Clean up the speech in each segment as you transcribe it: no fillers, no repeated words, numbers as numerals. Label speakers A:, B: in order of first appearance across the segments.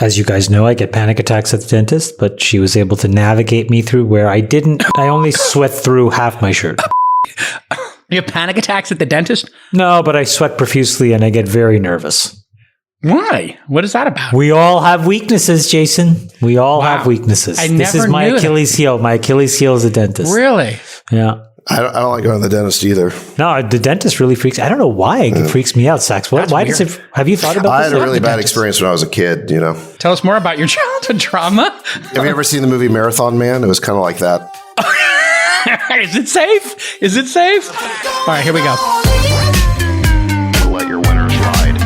A: As you guys know, I get panic attacks at the dentist, but she was able to navigate me through where I didn't. I only sweat through half my shirt.
B: You have panic attacks at the dentist?
A: No, but I sweat profusely and I get very nervous.
B: Why? What is that about?
A: We all have weaknesses, Jason. We all have weaknesses. This is my Achilles heel. My Achilles heel is a dentist.
B: Really?
A: Yeah.
C: I don't like going to the dentist either.
A: No, the dentist really freaks. I don't know why it freaks me out, Sax. Why does it? Have you thought about this?
C: I had a really bad experience when I was a kid, you know.
B: Tell us more about your childhood trauma.
C: Have you ever seen the movie Marathon Man? It was kind of like that.
B: Is it safe? Is it safe? All right, here we go.
C: Let your winners ride.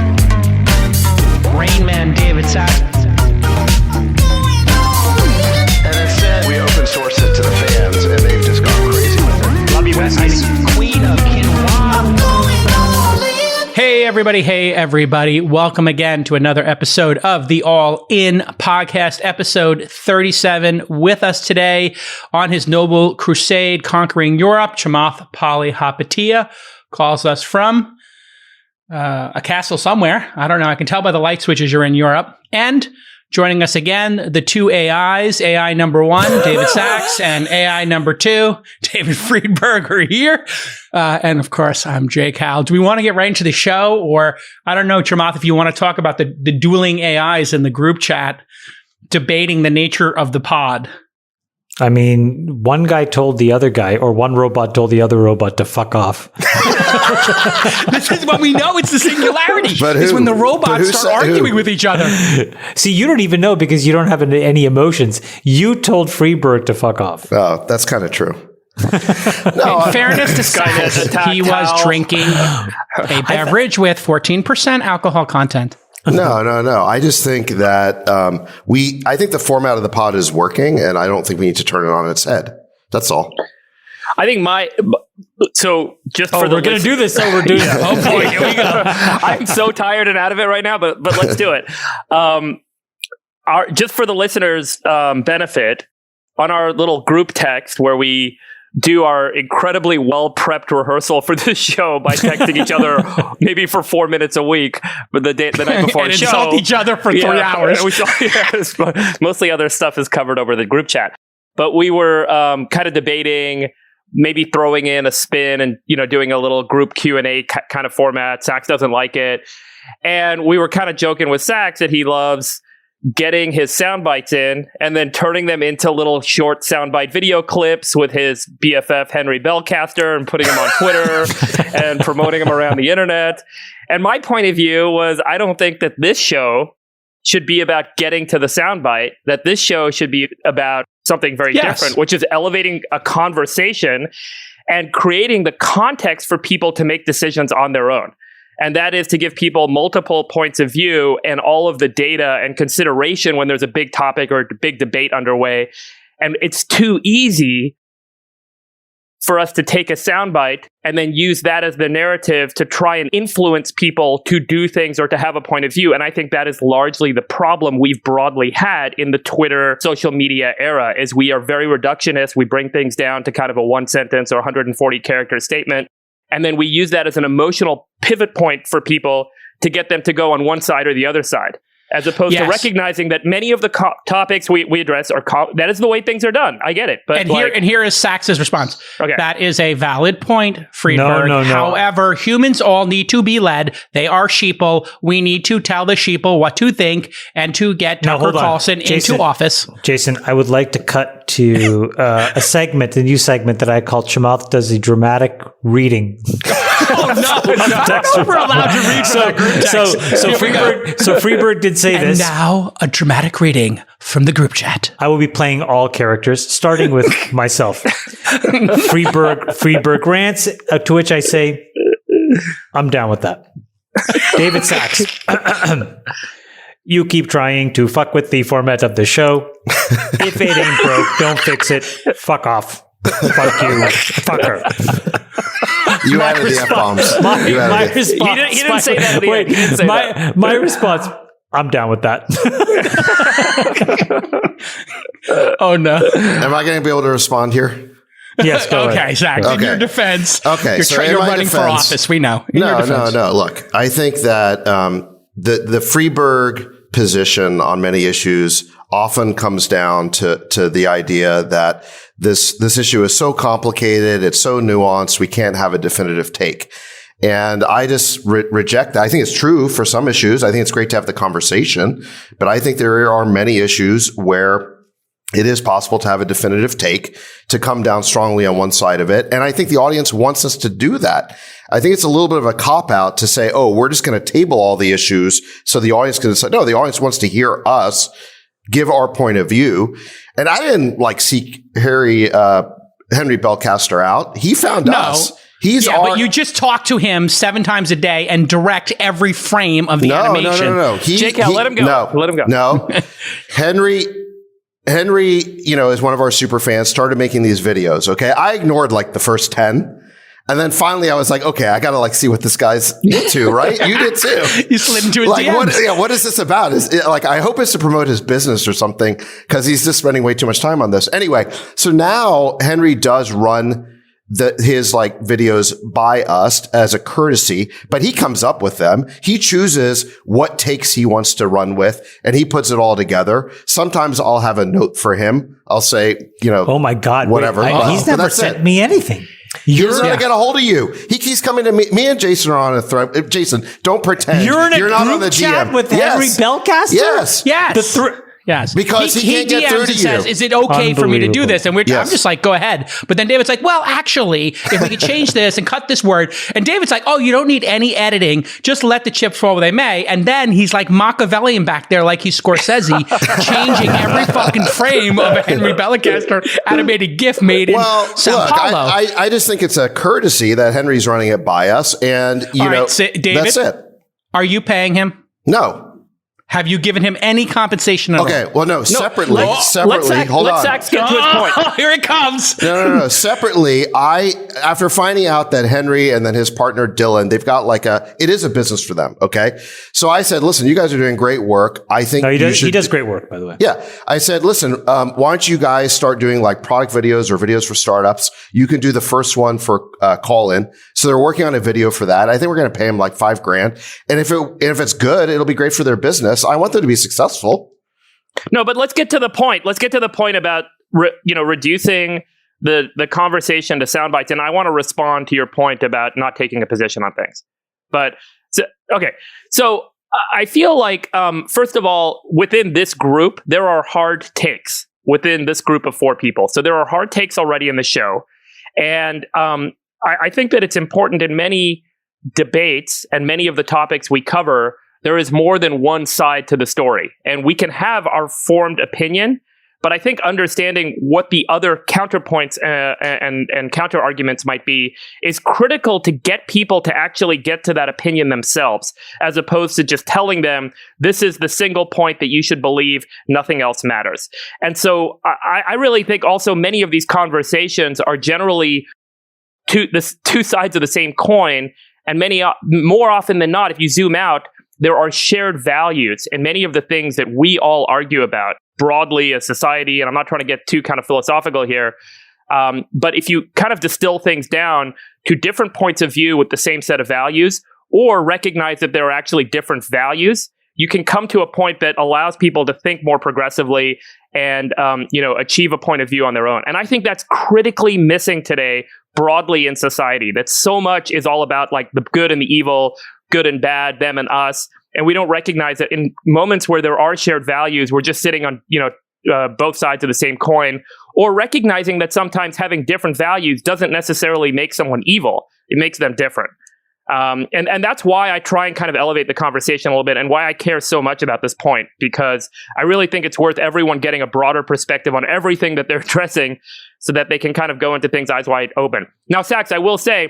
B: Rain Man David Sax.
C: And instead, we open source it to the fans, and they've just gone crazy with it.
B: Love you, Besties. Queen of Quinoa. Hey, everybody. Welcome again to another episode of the All In Podcast, episode 37. With us today on his noble crusade conquering Europe, Chamath Palihapitiya calls us from a castle somewhere. I don't know. I can tell by the light switches you're in Europe. And joining us again, the two AIs, AI number one, David Sachs, and AI number two, David Friedberg, are here. And of course, I'm Jake Howell. Do we want to get right into the show? Or, I don't know, Chamath, if you want to talk about the dueling AIs in the group chat, debating the nature of the pod.
A: I mean, one guy told the other guy, or one robot told the other robot to fuck off.
B: This is what we know. It's the singularity.
C: But
B: it's when the robots start arguing with each other.
A: See, you don't even know because you don't have any emotions. You told Friedberg to fuck off.
C: Oh, that's kind of true.
B: In fairness to Sachs, he was drinking a beverage with 14% alcohol content.
C: No. I just think that I think the format of the pod is working, and I don't think we need to turn it on its head. That's all.
D: I think we're going to do this. So we're doing it. Oh boy, here we go. I'm so tired and out of it right now, but let's do it. Just for the listeners' benefit, on our little group text where we do our incredibly well-prepped rehearsal for this show by texting each other maybe for 4 minutes a week, but the night before
B: and
D: the show.
B: Insult each other for 3 hours.
D: Mostly other stuff is covered over the group chat. But we were kind of debating maybe throwing in a spin and, doing a little group Q&A kind of format. Sax doesn't like it. And we were kind of joking with Sax that he loves getting his sound bites in and then turning them into little short soundbite video clips with his BFF Henry Bellcaster and putting them on Twitter and promoting them around the internet. And my point of view was, I don't think that this show should be about getting to the soundbite, that this show should be about something very different, which is elevating a conversation and creating the context for people to make decisions on their own. And that is to give people multiple points of view and all of the data and consideration when there's a big topic or a big debate underway. And it's too easy for us to take a soundbite and then use that as the narrative to try and influence people to do things or to have a point of view. And I think that is largely the problem we've broadly had in the Twitter social media era, is we are very reductionist. We bring things down to kind of a 1 sentence or 140 character statement. And then we use that as an emotional pivot point for people to get them to go on one side or the other side, as opposed to recognizing that many of the topics we address are that is the way things are done. I get it. But
B: here is Sax's response.
D: Okay.
B: That is a valid point, Friedberg.
A: No.
B: However, humans all need to be led. They are sheeple. We need to tell the sheeple what to think and to get Tucker Carlson into office.
A: Jason, I would like to cut to a new segment that I call Chamath Does a Dramatic Reading.
B: Oh, no. We're allowed to read
A: So Friedberg did say this.
B: And now a dramatic reading from the group chat.
A: I will be playing all characters, starting with myself. Friedberg rants, to which I say, I'm down with that. David Sachs. You keep trying to fuck with the format of the show. If it ain't broke, don't fix it. Fuck off. Fuck you. Fucker.
C: You added the F-bombs.
A: My response.
D: He didn't say that at the end. He didn't say that.
A: My response, I'm down with that.
B: Oh, no.
C: Am I going to be able to respond here?
A: Yes, go ahead.
B: Okay, Zach, in your defense,
C: okay,
B: you're running for office, we know.
C: No. Look, I think that the Friedberg position on many issues often comes down to the idea that this issue is so complicated, it's so nuanced, we can't have a definitive take. And I just reject that. I think it's true for some issues. I think it's great to have the conversation, but I think there are many issues where it is possible to have a definitive take, to come down strongly on one side of it. And I think the audience wants us to do that. I think it's a little bit of a cop-out to say, oh, we're just going to table all the issues so the audience can decide. No, the audience wants to hear us give our point of view. And I didn't seek Henry Belcaster out. He found us.
B: But you just talk to him 7 times a day and direct every frame of the animation.
C: No.
D: JK, let him go. Let him go.
C: No. Henry, is one of our super fans, started making these videos. Okay. I ignored the first 10. And then finally I was like, okay, I got to see what this guy's into, right? You did too.
B: You slid into his DMs.
C: What is this about? Is it, I hope it's to promote his business or something, because he's just spending way too much time on this. Anyway, so now Henry does run his videos by us as a courtesy, but he comes up with them. He chooses what takes he wants to run with, and he puts it all together. Sometimes I'll have a note for him. I'll say, oh my God, whatever.
A: He's never sent me anything.
C: You're going to get a hold of you. He keeps coming to me. Me and Jason are on a thread. Jason, don't pretend.
A: You're in a
C: not
A: group
C: on the
A: chat
C: DM.
A: with Henry Belcaster?
C: Yes.
B: Yes. Yes.
C: Because he can't get through to
B: says,
C: you.
B: is it okay for me to do this? And I'm just like, go ahead. But then David's like, well, actually, if we could change this and cut this word. And David's like, oh, you don't need any editing. Just let the chips fall where they may. And then he's like Machiavellian back there, like he's Scorsese, changing every fucking frame of a Henry Belcaster animated GIF made in Sao Paulo.
C: I just think it's a courtesy that Henry's running it by us. And,
B: David,
C: that's it.
B: Are you paying him?
C: No.
B: Have you given him any compensation at all?
C: Okay, well, no, separately, hold on.
D: Let Sachs get to his point.
B: Oh, here it comes.
C: No. Separately, after finding out that Henry and then his partner Dylan, they've got it is a business for them, okay? So I said, listen, you guys are doing great work. I think
A: he does great work, by the way.
C: Yeah. I said, listen, why don't you guys start doing product videos or videos for startups? You can do the first one for call-in. So they're working on a video for that. I think we're going to pay them $5,000. And if it's good, it'll be great for their business. I want them to be successful.
D: No, but let's get to the point. Let's get to the point about reducing the conversation to sound bites. And I want to respond to your point about not taking a position on things. But so I feel like first of all, within this group, there are hard takes within this group of 4 people. So there are hard takes already in the show, and I think that it's important in many debates and many of the topics we cover. There is more than one side to the story, and we can have our formed opinion, but I think understanding what the other counterpoints and counter arguments might be is critical to get people to actually get to that opinion themselves, as opposed to just telling them this is the single point that you should believe, nothing else matters. And so I really think also many of these conversations are generally two sides of the same coin, and more often than not, if you zoom out, there are shared values in many of the things that we all argue about broadly as society. And I'm not trying to get too kind of philosophical here. But if you kind of distill things down to different points of view with the same set of values, or recognize that there are actually different values, you can come to a point that allows people to think more progressively and, achieve a point of view on their own. And I think that's critically missing today broadly in society, that so much is all about the good and the evil, good and bad, them and us. And we don't recognize that in moments where there are shared values, we're just sitting on, both sides of the same coin, or recognizing that sometimes having different values doesn't necessarily make someone evil. It makes them different. And that's why I try and kind of elevate the conversation a little bit, and why I care so much about this point, because I really think it's worth everyone getting a broader perspective on everything that they're addressing so that they can kind of go into things eyes wide open. Now, Sachs, I will say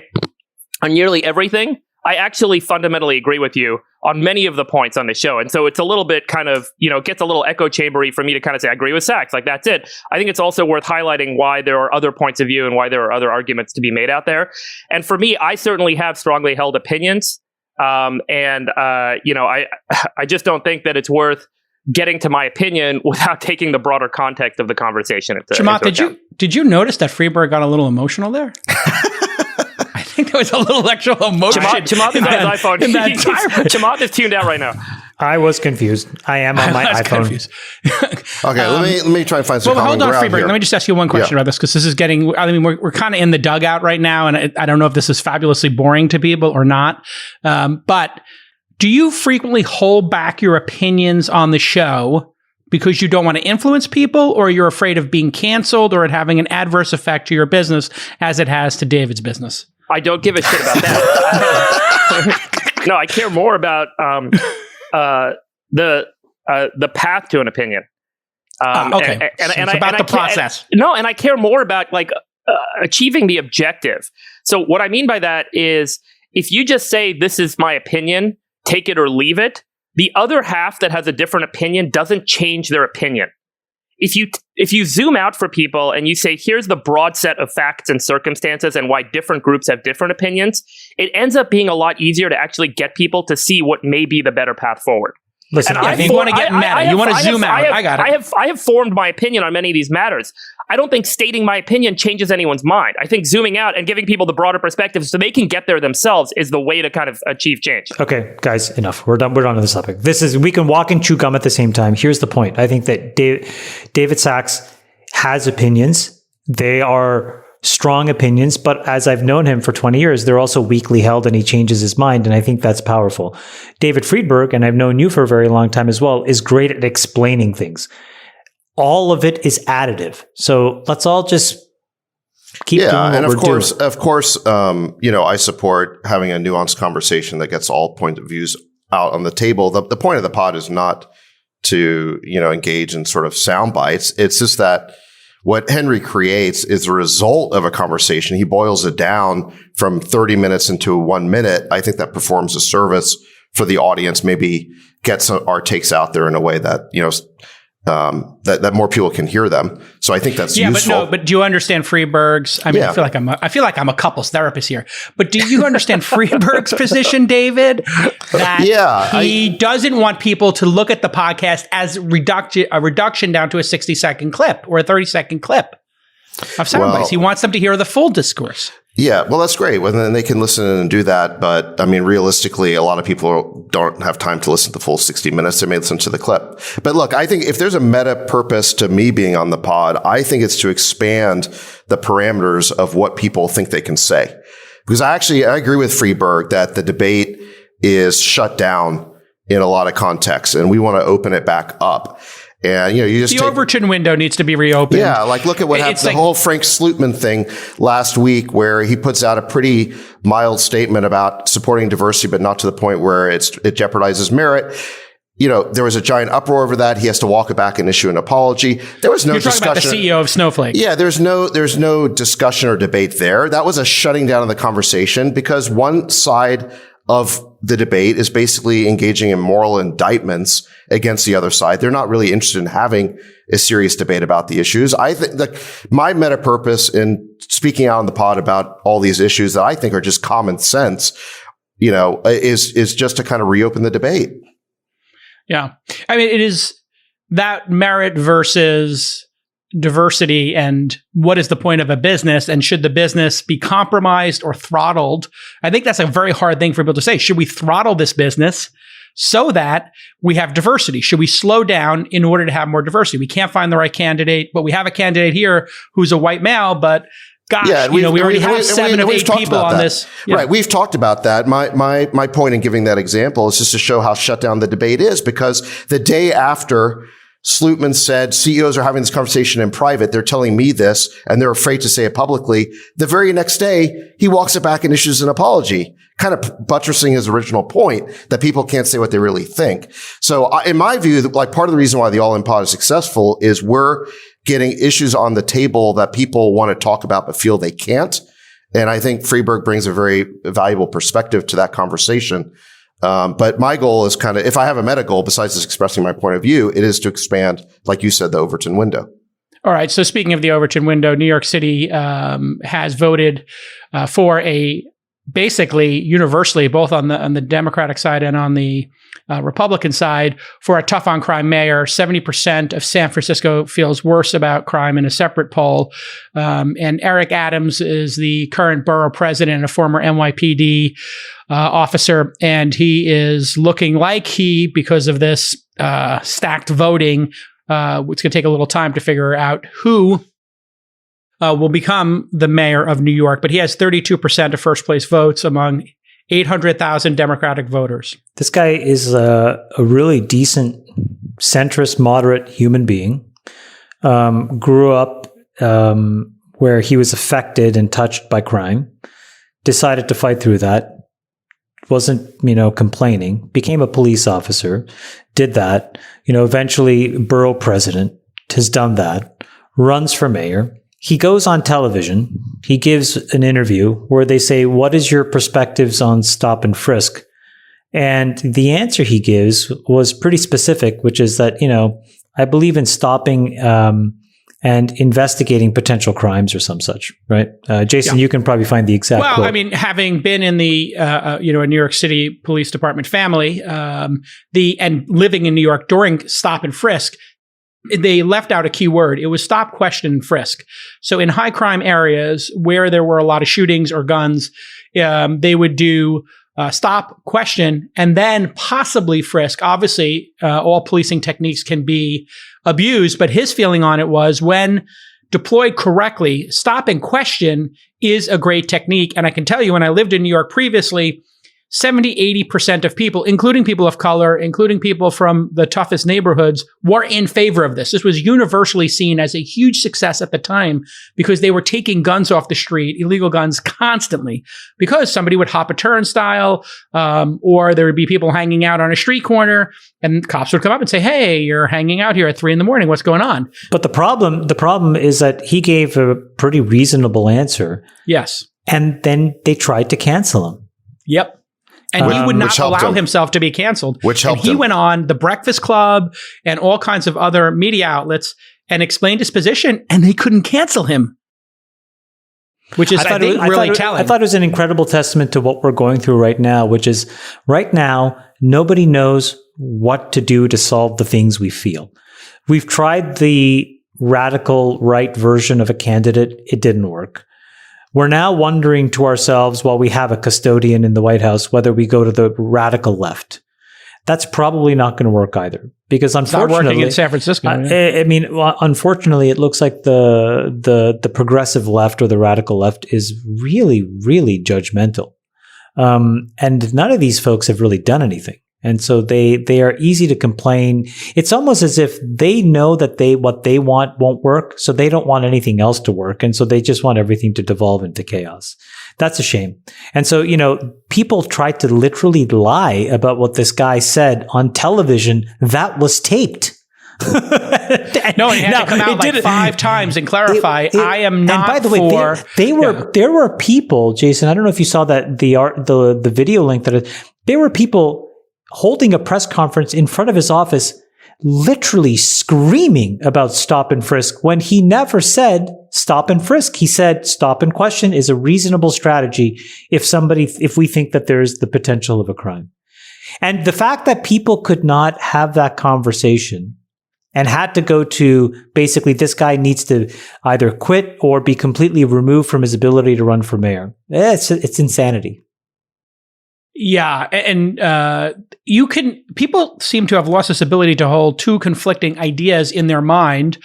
D: on nearly everything, I actually fundamentally agree with you on many of the points on the show. And so it's a little bit kind of, gets a little echo chambery for me to kind of say, I agree with Sachs. That's it. I think it's also worth highlighting why there are other points of view and why there are other arguments to be made out there. And for me, I certainly have strongly held opinions. I just don't think that it's worth getting to my opinion without taking the broader context of the conversation.
B: Chamath, did you notice that Freeberg got a little emotional there? I think there was a little extra emotion.
D: Chamath is on his iPhone. Chamath is tuned out right now.
A: I was confused. I am on my iPhone.
B: Confused.
C: Okay, let me try and find some common
B: hold on,
C: ground
B: Freeberg.
C: here.
B: Let me just ask you one question about this, because this is getting, I mean, we're kind of in the dugout right now, and I don't know if this is fabulously boring to people or not. But do you frequently hold back your opinions on the show because you don't want to influence people, or you're afraid of being canceled or it having an adverse effect to your business as it has to David's business?
D: I don't give a shit about that. No, I care more about the path to an opinion.
B: Okay,
D: and
B: it's about the process.
D: And I care more about achieving the objective. So what I mean by that is, if you just say this is my opinion, take it or leave it, the other half that has a different opinion doesn't change their opinion. If you zoom out for people and you say, here's the broad set of facts and circumstances and why different groups have different opinions, it ends up being a lot easier to actually get people to see what may be the better path forward.
A: Listen,
B: I think you want to get meta. You want to zoom out. I got it.
D: I have formed my opinion on many of these matters. I don't think stating my opinion changes anyone's mind. I think zooming out and giving people the broader perspective so they can get there themselves is the way to kind of achieve change.
A: Okay, guys, enough. We're done with this topic. We can walk and chew gum at the same time. Here's the point. I think that David Sachs has opinions. They are strong opinions, but as I've known him for 20 years, they're also weakly held and he changes his mind. And I think that's powerful. David Friedberg, and I've known you for a very long time as well, is great at explaining things. All of it is additive. So let's all just keep doing what we're doing.
C: Of course, I support having a nuanced conversation that gets all point of views out on the table. The point of the pod is not to, engage in sort of sound bites. It's just that what Henry creates is a result of a conversation. He boils it down from 30 minutes into 1 minute. I think that performs a service for the audience, maybe gets our takes out there in a way that, that more people can hear them. So I think that's useful.
B: But do you understand Freeberg's? I mean, I feel like I'm a couples therapist here. But do you understand Freeberg's position, David? That he doesn't want people to look at the podcast as a reduction down to a 60-second clip or a 30-second clip of sound bites. He wants them to hear the full discourse.
C: Yeah, well, that's great. Well, then they can listen and do that. But I mean, realistically, a lot of people don't have time to listen to the full 60 minutes. They may listen to the clip. But look, I think if there's a meta purpose to me being on the pod, I think it's to expand the parameters of what people think they can say. Because I agree with Freeberg that the debate is shut down in a lot of contexts, and we want to open it back up. And, you just
B: the Overton window needs to be reopened.
C: Yeah, look at what happened. The whole Frank Slootman thing last week, where he puts out a pretty mild statement about supporting diversity, but not to the point where it jeopardizes merit. There was a giant uproar over that. He has to walk it back and issue an apology. There was no discussion.
B: You're talking about the CEO of Snowflake.
C: Yeah, there's no discussion or debate there. That was a shutting down of the conversation because one side of the debate is basically engaging in moral indictments against the other side. They're not really interested in having a serious debate about the issues. I think my meta purpose in speaking out on the pod about all these issues that I think are just common sense, is just to kind of reopen the debate.
B: Yeah. I mean, it is that merit versus diversity and what is the point of a business and should the business be compromised or throttled? I think that's a very hard thing for people to say. Should we throttle this business so that we have diversity? Should we slow down in order to have more diversity? We can't find the right candidate, but we have a candidate here who's a white male, but gosh, we already have 7 of 8 people on this. Yeah.
C: Right. We've talked about that. My point in giving that example is just to show how shut down the debate is, because the day after Slootman said CEOs are having this conversation in private, they're telling me this, and they're afraid to say it publicly. The very next day, he walks it back and issues an apology, kind of buttressing his original point that people can't say what they really think. So in my view, part of the reason why the All-In Pod is successful is we're getting issues on the table that people want to talk about but feel they can't. And I think Freeberg brings a very valuable perspective to that conversation. But my goal is kind of, if I have a meta goal besides just expressing my point of view, it is to expand, like you said, the Overton window.
B: All right. So speaking of the Overton window, New York City has voted for a basically universally, both on the Democratic side and on the Republican side, for a tough on crime mayor. 70% of San Francisco feels worse about crime in a separate poll. And Eric Adams is the current borough president, a former NYPD officer, and he is looking like because of this stacked voting, it's going to take a little time to figure out who will become the mayor of New York, but he has 32% of first place votes among 800,000 Democratic voters.
A: This guy is a really decent, centrist, moderate human being. Grew up where he was affected and touched by crime. Decided to fight through that. Wasn't, complaining. Became a police officer. Did that. Eventually borough president. Has done that. Runs for mayor. He goes on television. He gives an interview where they say, "What is your perspectives on stop and frisk?" And the answer he gives was pretty specific, which is that, I believe in stopping and investigating potential crimes or some such, right? Jason, you can probably find the exact quote.
B: Well, I mean, having been in the, a New York City Police Department family, and living in New York during stop and frisk, they left out a key word. It was stop, question, and frisk. So in high crime areas where there were a lot of shootings or guns, they would do stop, question, and then possibly frisk. Obviously, all policing techniques can be abused, but his feeling on it was, when deployed correctly, stop and question is a great technique. And I can tell you, when I lived in New York previously, 70, 80% of people, including people of color, including people from the toughest neighborhoods, were in favor of this. This was universally seen as a huge success at the time because they were taking guns off the street, illegal guns, constantly, because somebody would hop a turnstile, or there would be people hanging out on a street corner, and cops would come up and say, "Hey, you're hanging out here at 3 a.m. What's going on?"
A: But the problem is that he gave a pretty reasonable answer.
B: Yes.
A: And then they tried to cancel him.
B: Yep. And he would not allow himself to be canceled.
C: Which helped
B: him. He
C: him.
B: went on The Breakfast Club and all kinds of other media outlets and explained his position, and they couldn't cancel him. Which is, I think, really telling.
A: I thought it was an incredible testament to what we're going through right now, which is right now, nobody knows what to do to solve the things we feel. We've tried the radical right version of a candidate. It didn't work. We're now wondering to ourselves, while we have a custodian in the White House, whether we go to the radical left. That's probably not going to work either, because unfortunately,
B: it's not working in San Francisco.
A: Unfortunately, it looks like the progressive left or the radical left is really, really judgmental, and none of these folks have really done anything. And so they are easy to complain. It's almost as if they know that what they want won't work, so they don't want anything else to work. And so they just want everything to devolve into chaos. That's a shame. And so, people try to literally lie about what this guy said on television that was taped.
B: No, he had to come out like 5 times and clarify, I am not. And by the way,
A: there were people, Jason, I don't know if you saw that the video link there were people holding a press conference in front of his office, literally screaming about stop and frisk when he never said stop and frisk. He said stop and question is a reasonable strategy if we think that there is the potential of a crime. And the fact that people could not have that conversation and had to go to basically this guy needs to either quit or be completely removed from his ability to run for mayor. It's insanity.
B: Yeah, and people seem to have lost this ability to hold 2 conflicting ideas in their mind,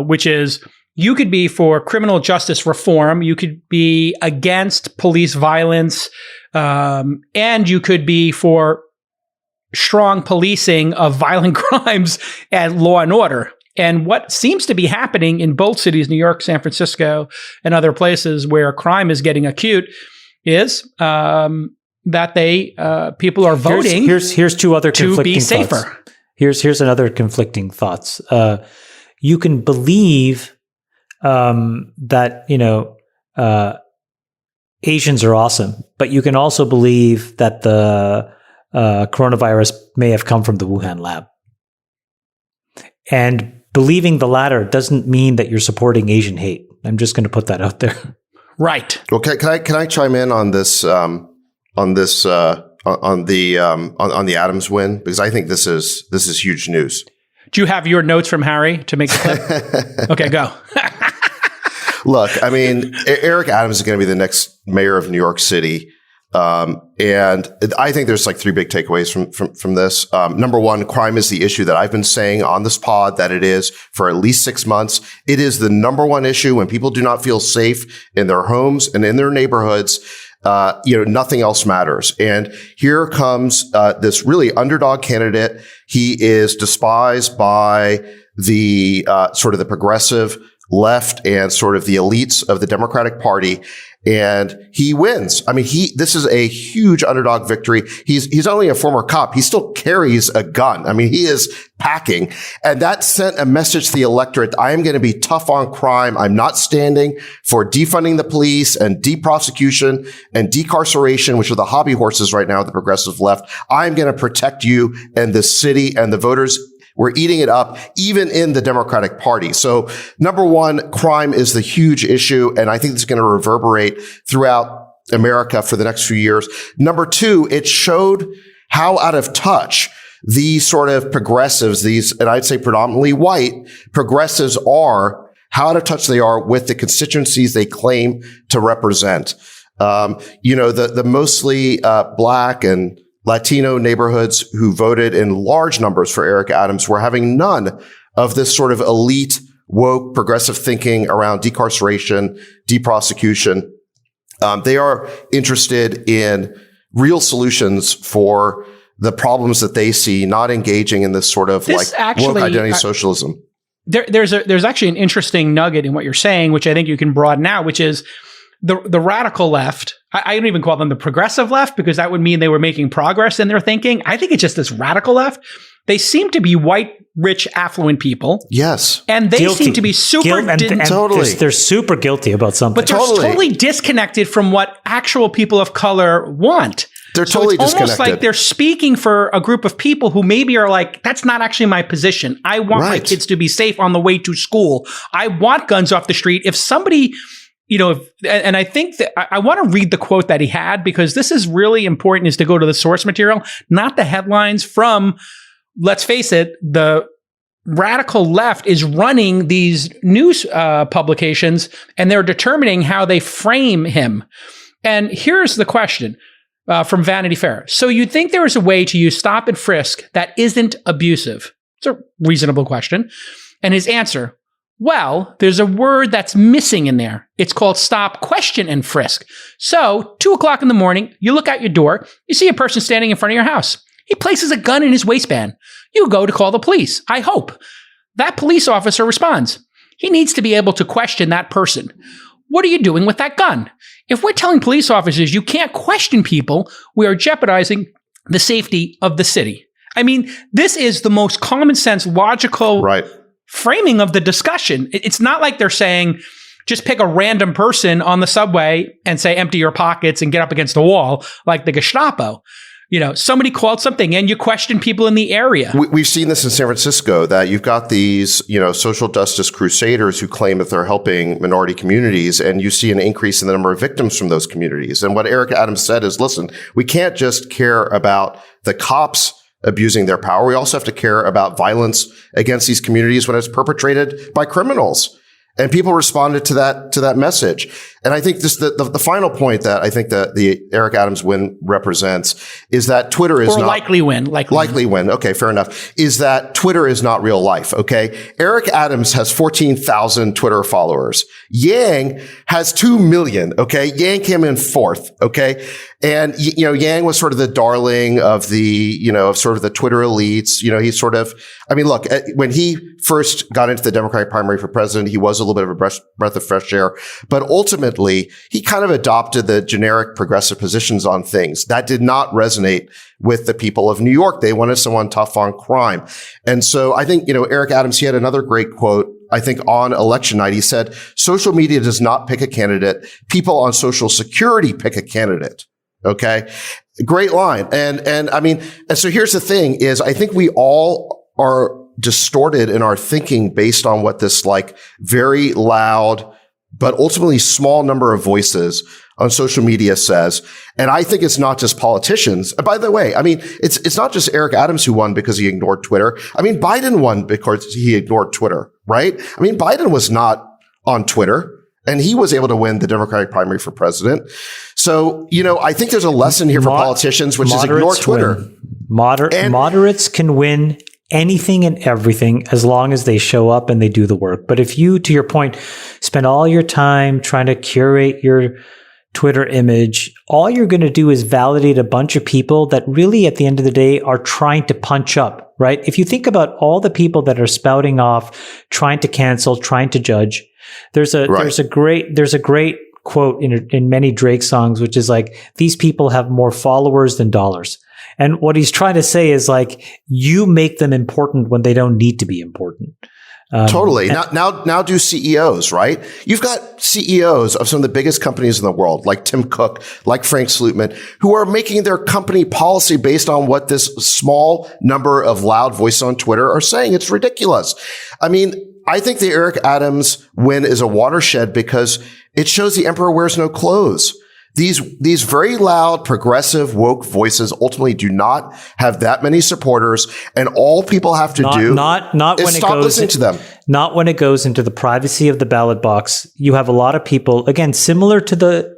B: which is, you could be for criminal justice reform, you could be against police violence, and you could be for strong policing of violent crimes and law and order. And what seems to be happening in both cities, New York, San Francisco, and other places where crime is getting acute, is that people are voting.
A: Here's 2 other conflicting
B: to be safer.
A: Thoughts. Here's another conflicting thoughts. You can believe that Asians are awesome, but you can also believe that the coronavirus may have come from the Wuhan lab. And believing the latter doesn't mean that you're supporting Asian hate. I'm just going to put that out there.
B: Right.
C: Well, can I chime in on this on the Adams win, because I think this is huge news.
B: Do you have your notes from Harry to make the clip? Okay, go.
C: Look, I mean, Eric Adams is going to be the next mayor of New York City. And I think there's like three big takeaways from this. Number one, crime is the issue that I've been saying on this pod that it is for at least 6 months. It is the number one issue when people do not feel safe in their homes and in their neighborhoods. Nothing else matters. And here comes, this really underdog candidate. He is despised by the, sort of the progressive left and sort of the elites of the Democratic Party. And he wins. I mean, this is a huge underdog victory. He's only a former cop. He still carries a gun. I mean, he is packing. And that sent a message to the electorate. I am going to be tough on crime. I'm not standing for defunding the police and deprosecution and decarceration, which are the hobby horses right now of the progressive left. I'm going to protect you and the city and the voters. We're eating it up, even in the Democratic Party. So number one, crime is the huge issue. And I think it's going to reverberate throughout America for the next few years. Number two, it showed how out of touch these sort of progressives, and I'd say predominantly white progressives are, how out of touch they are with the constituencies they claim to represent. The mostly, black and Latino neighborhoods who voted in large numbers for Eric Adams were having none of this sort of elite, woke, progressive thinking around decarceration, deprosecution. They are interested in real solutions for the problems that they see, not engaging in this sort of woke identity socialism.
B: There's actually an interesting nugget in what you're saying, which I think you can broaden out, which is the radical left. I don't even call them the progressive left, because that would mean they were making progress in their thinking. I think it's just this radical left. They seem to be white, rich, affluent people.
C: Yes.
B: And they seem to be super...
C: totally.
A: They're super guilty about something.
B: But they're totally disconnected from what actual people of color want.
C: They're totally disconnected.
B: It's almost like they're speaking for a group of people who maybe are like, that's not actually my position. I want my kids to be safe on the way to school. I want guns off the street. If somebody... and I think that I want to read the quote that he had, because this is really important, is to go to the source material, not the headlines from, let's face it, the radical left is running these news publications, and they're determining how they frame him. And here's the question from Vanity Fair. So you'd think there is a way to use stop and frisk that isn't abusive? It's a reasonable question. And his answer, well, there's a word that's missing in there. It's called stop, question, and frisk. So, 2:00 in the morning, you look out your door, you see a person standing in front of your house. He places a gun in his waistband. You go to call the police. I hope. That police officer responds. He needs to be able to question that person. What are you doing with that gun? If we're telling police officers you can't question people, we are jeopardizing the safety of the city. I mean, this is the most common sense, logical framing of the discussion. It's not like they're saying, just pick a random person on the subway and say, empty your pockets and get up against the wall, like the Gestapo. Somebody called something and you question people in the area.
C: We've seen this in San Francisco, that you've got these, social justice crusaders who claim that they're helping minority communities, and you see an increase in the number of victims from those communities. And what Eric Adams said is, listen, we can't just care about the cops abusing their power. We also have to care about violence against these communities when it's perpetrated by criminals. And people responded to that message. And I think the final point that I think that the Eric Adams win represents is that Twitter is not
B: likely win.
C: Okay, fair enough. Is that Twitter is not real life. Okay. Eric Adams has 14,000 Twitter followers. Yang has 2 million. Okay. Yang came in fourth. Okay. And, Yang was sort of the darling of of sort of the Twitter elites. He's sort of, look, when he first got into the Democratic primary for president, he was a little bit of a breath of fresh air, but ultimately he kind of adopted the generic progressive positions on things that did not resonate with the people of New York. They wanted someone tough on crime. And so I think, Eric Adams, he had another great quote, I think, on election night. He said, social media does not pick a candidate. People on Social Security pick a candidate. Okay. Great line. And so here's the thing is, I think we all are distorted in our thinking based on what this very loud, but ultimately small number of voices on social media says, and I think it's not just politicians. And by the way, I mean, it's not just Eric Adams who won because he ignored Twitter. I mean, Biden won because he ignored Twitter, right? I mean, Biden was not on Twitter and he was able to win the Democratic primary for president. So, I think there's a lesson here for politicians, which is ignore Twitter.
A: Moderates can win anything and everything as long as they show up and they do the work. But if you, to your point, spend all your time trying to curate your Twitter image, all you're going to do is validate a bunch of people that really at the end of the day are trying to punch up, right? If you think about all the people that are spouting off, trying to cancel, trying to judge, there's a great quote in many Drake songs, which is like, these people have more followers than dollars. And what he's trying to say is like, you make them important when they don't need to be important.
C: Totally. Now do CEOs, right? You've got CEOs of some of the biggest companies in the world, like Tim Cook, like Frank Slootman, who are making their company policy based on what this small number of loud voices on Twitter are saying. It's ridiculous. I mean, I think the Eric Adams win is a watershed because it shows the emperor wears no clothes. These very loud, progressive, woke voices ultimately do not have that many supporters, and all people have to do is stop listening to them.
A: Not when it goes into the privacy of the ballot box. You have a lot of people, again, similar to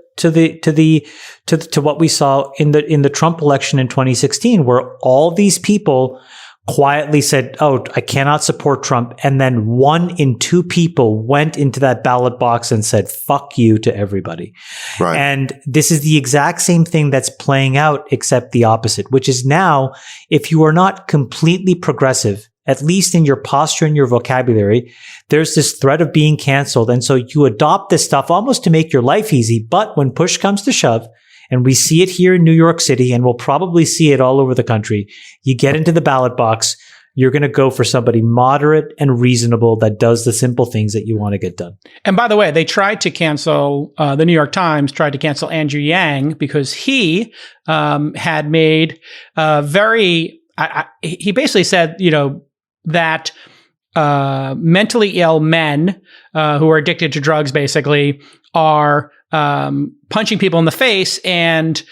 A: what we saw in the Trump election in 2016, where all these people quietly said, "Oh, I cannot support Trump," and then 1 in 2 people went into that ballot box and said, "Fuck you" to everybody. Right. And this is the exact same thing that's playing out, except the opposite, which is now, if you are not completely progressive, at least in your posture and your vocabulary, there's this threat of being canceled. And so you adopt this stuff almost to make your life easy. But when push comes to shove, and we see it here in New York City, and we'll probably see it all over the country, you get into the ballot box, you're going to go for somebody moderate and reasonable that does the simple things that you want to get done. And
B: by the way, they tried to cancel, the New York Times tried to cancel Andrew Yang because he had made he basically said, that mentally ill men who are addicted to drugs basically are punching people in the face, and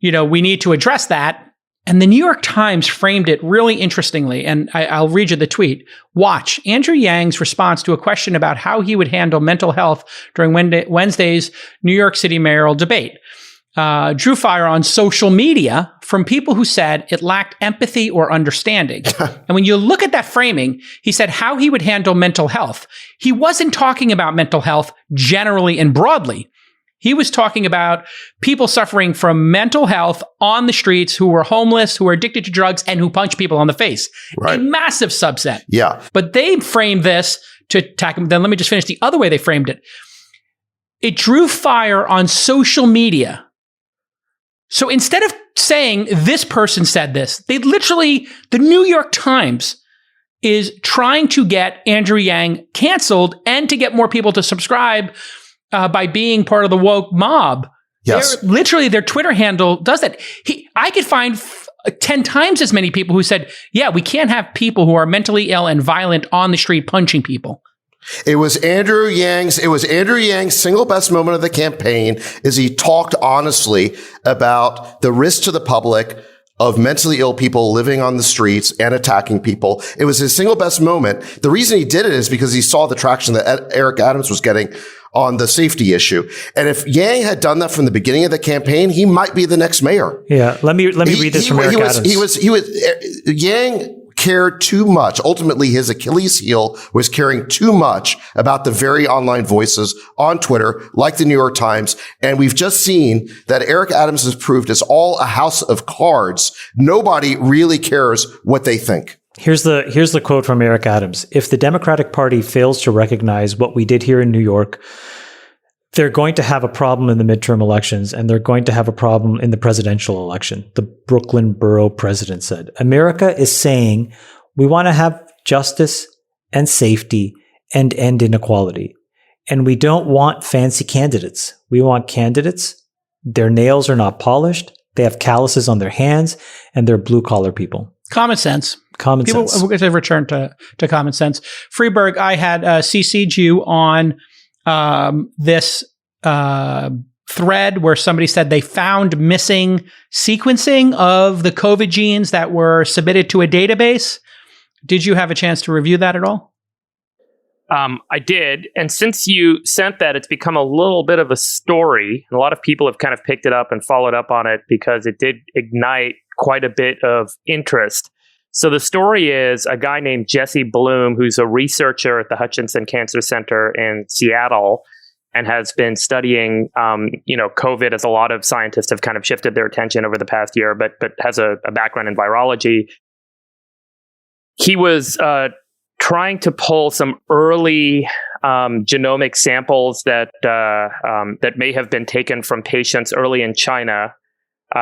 B: we need to address that. And the New York Times framed it really interestingly, and I'll read you the tweet. Watch Andrew Yang's response to a question about how he would handle mental health during Wednesday's New York City mayoral debate. Drew fire on social media from people who said it lacked empathy or understanding. And when you look at that framing, he said how he would handle mental health. He wasn't talking about mental health generally and broadly. He was talking about people suffering from mental health on the streets who were homeless, who were addicted to drugs, and who punch people on the face. Right. A massive subset.
C: Yeah.
B: But they framed this to attack him. Then let me just finish the other way they framed it. It drew fire on social media. So instead of saying this person said this, they literally, the New York Times is trying to get Andrew Yang canceled and to get more people to subscribe by being part of the woke mob.
C: Yes.
B: Literally, their Twitter handle does that. I could find 10 times as many people who said, yeah, we can't have people who are mentally ill and violent on the street punching people.
C: It was Andrew Yang's single best moment of the campaign is he talked honestly about the risk to the public of mentally ill people living on the streets and attacking people. It was his single best moment. The reason he did it is because he saw the traction that Eric Adams was getting on the safety issue. And if Yang had done that from the beginning of the campaign, he might be the next mayor.
A: Yeah. Let me read this from Eric Adams.
C: Yang cared too much. Ultimately, his Achilles heel was caring too much about the very online voices on Twitter, like the New York Times. And we've just seen that Eric Adams has proved it's all a house of cards. Nobody really cares what they think.
A: Here's the quote from Eric Adams. If the Democratic Party fails to recognize what we did here in New York, they're going to have a problem in the midterm elections, and they're going to have a problem in the presidential election, the Brooklyn borough president said. America is saying we want to have justice and safety and end inequality. And we don't want fancy candidates. We want candidates. Their nails are not polished. They have calluses on their hands, and they're blue-collar people.
B: Common sense.
A: Common sense.
B: We're going to return to common sense. Freeberg, I had CC'd you on this thread where somebody said they found missing sequencing of the COVID genes that were submitted to a database. Did you have a chance to review that at all?
D: I did. And since you sent that, it's become a little bit of a story. A lot of people have kind of picked it up and followed up on it because it did ignite quite a bit of interest. So the story is a guy named Jesse Bloom, who's a researcher at the Hutchinson Cancer Center in Seattle and has been studying, COVID, as a lot of scientists have kind of shifted their attention over the past year, but has a background in virology. He was trying to pull some early genomic samples that may have been taken from patients early in China.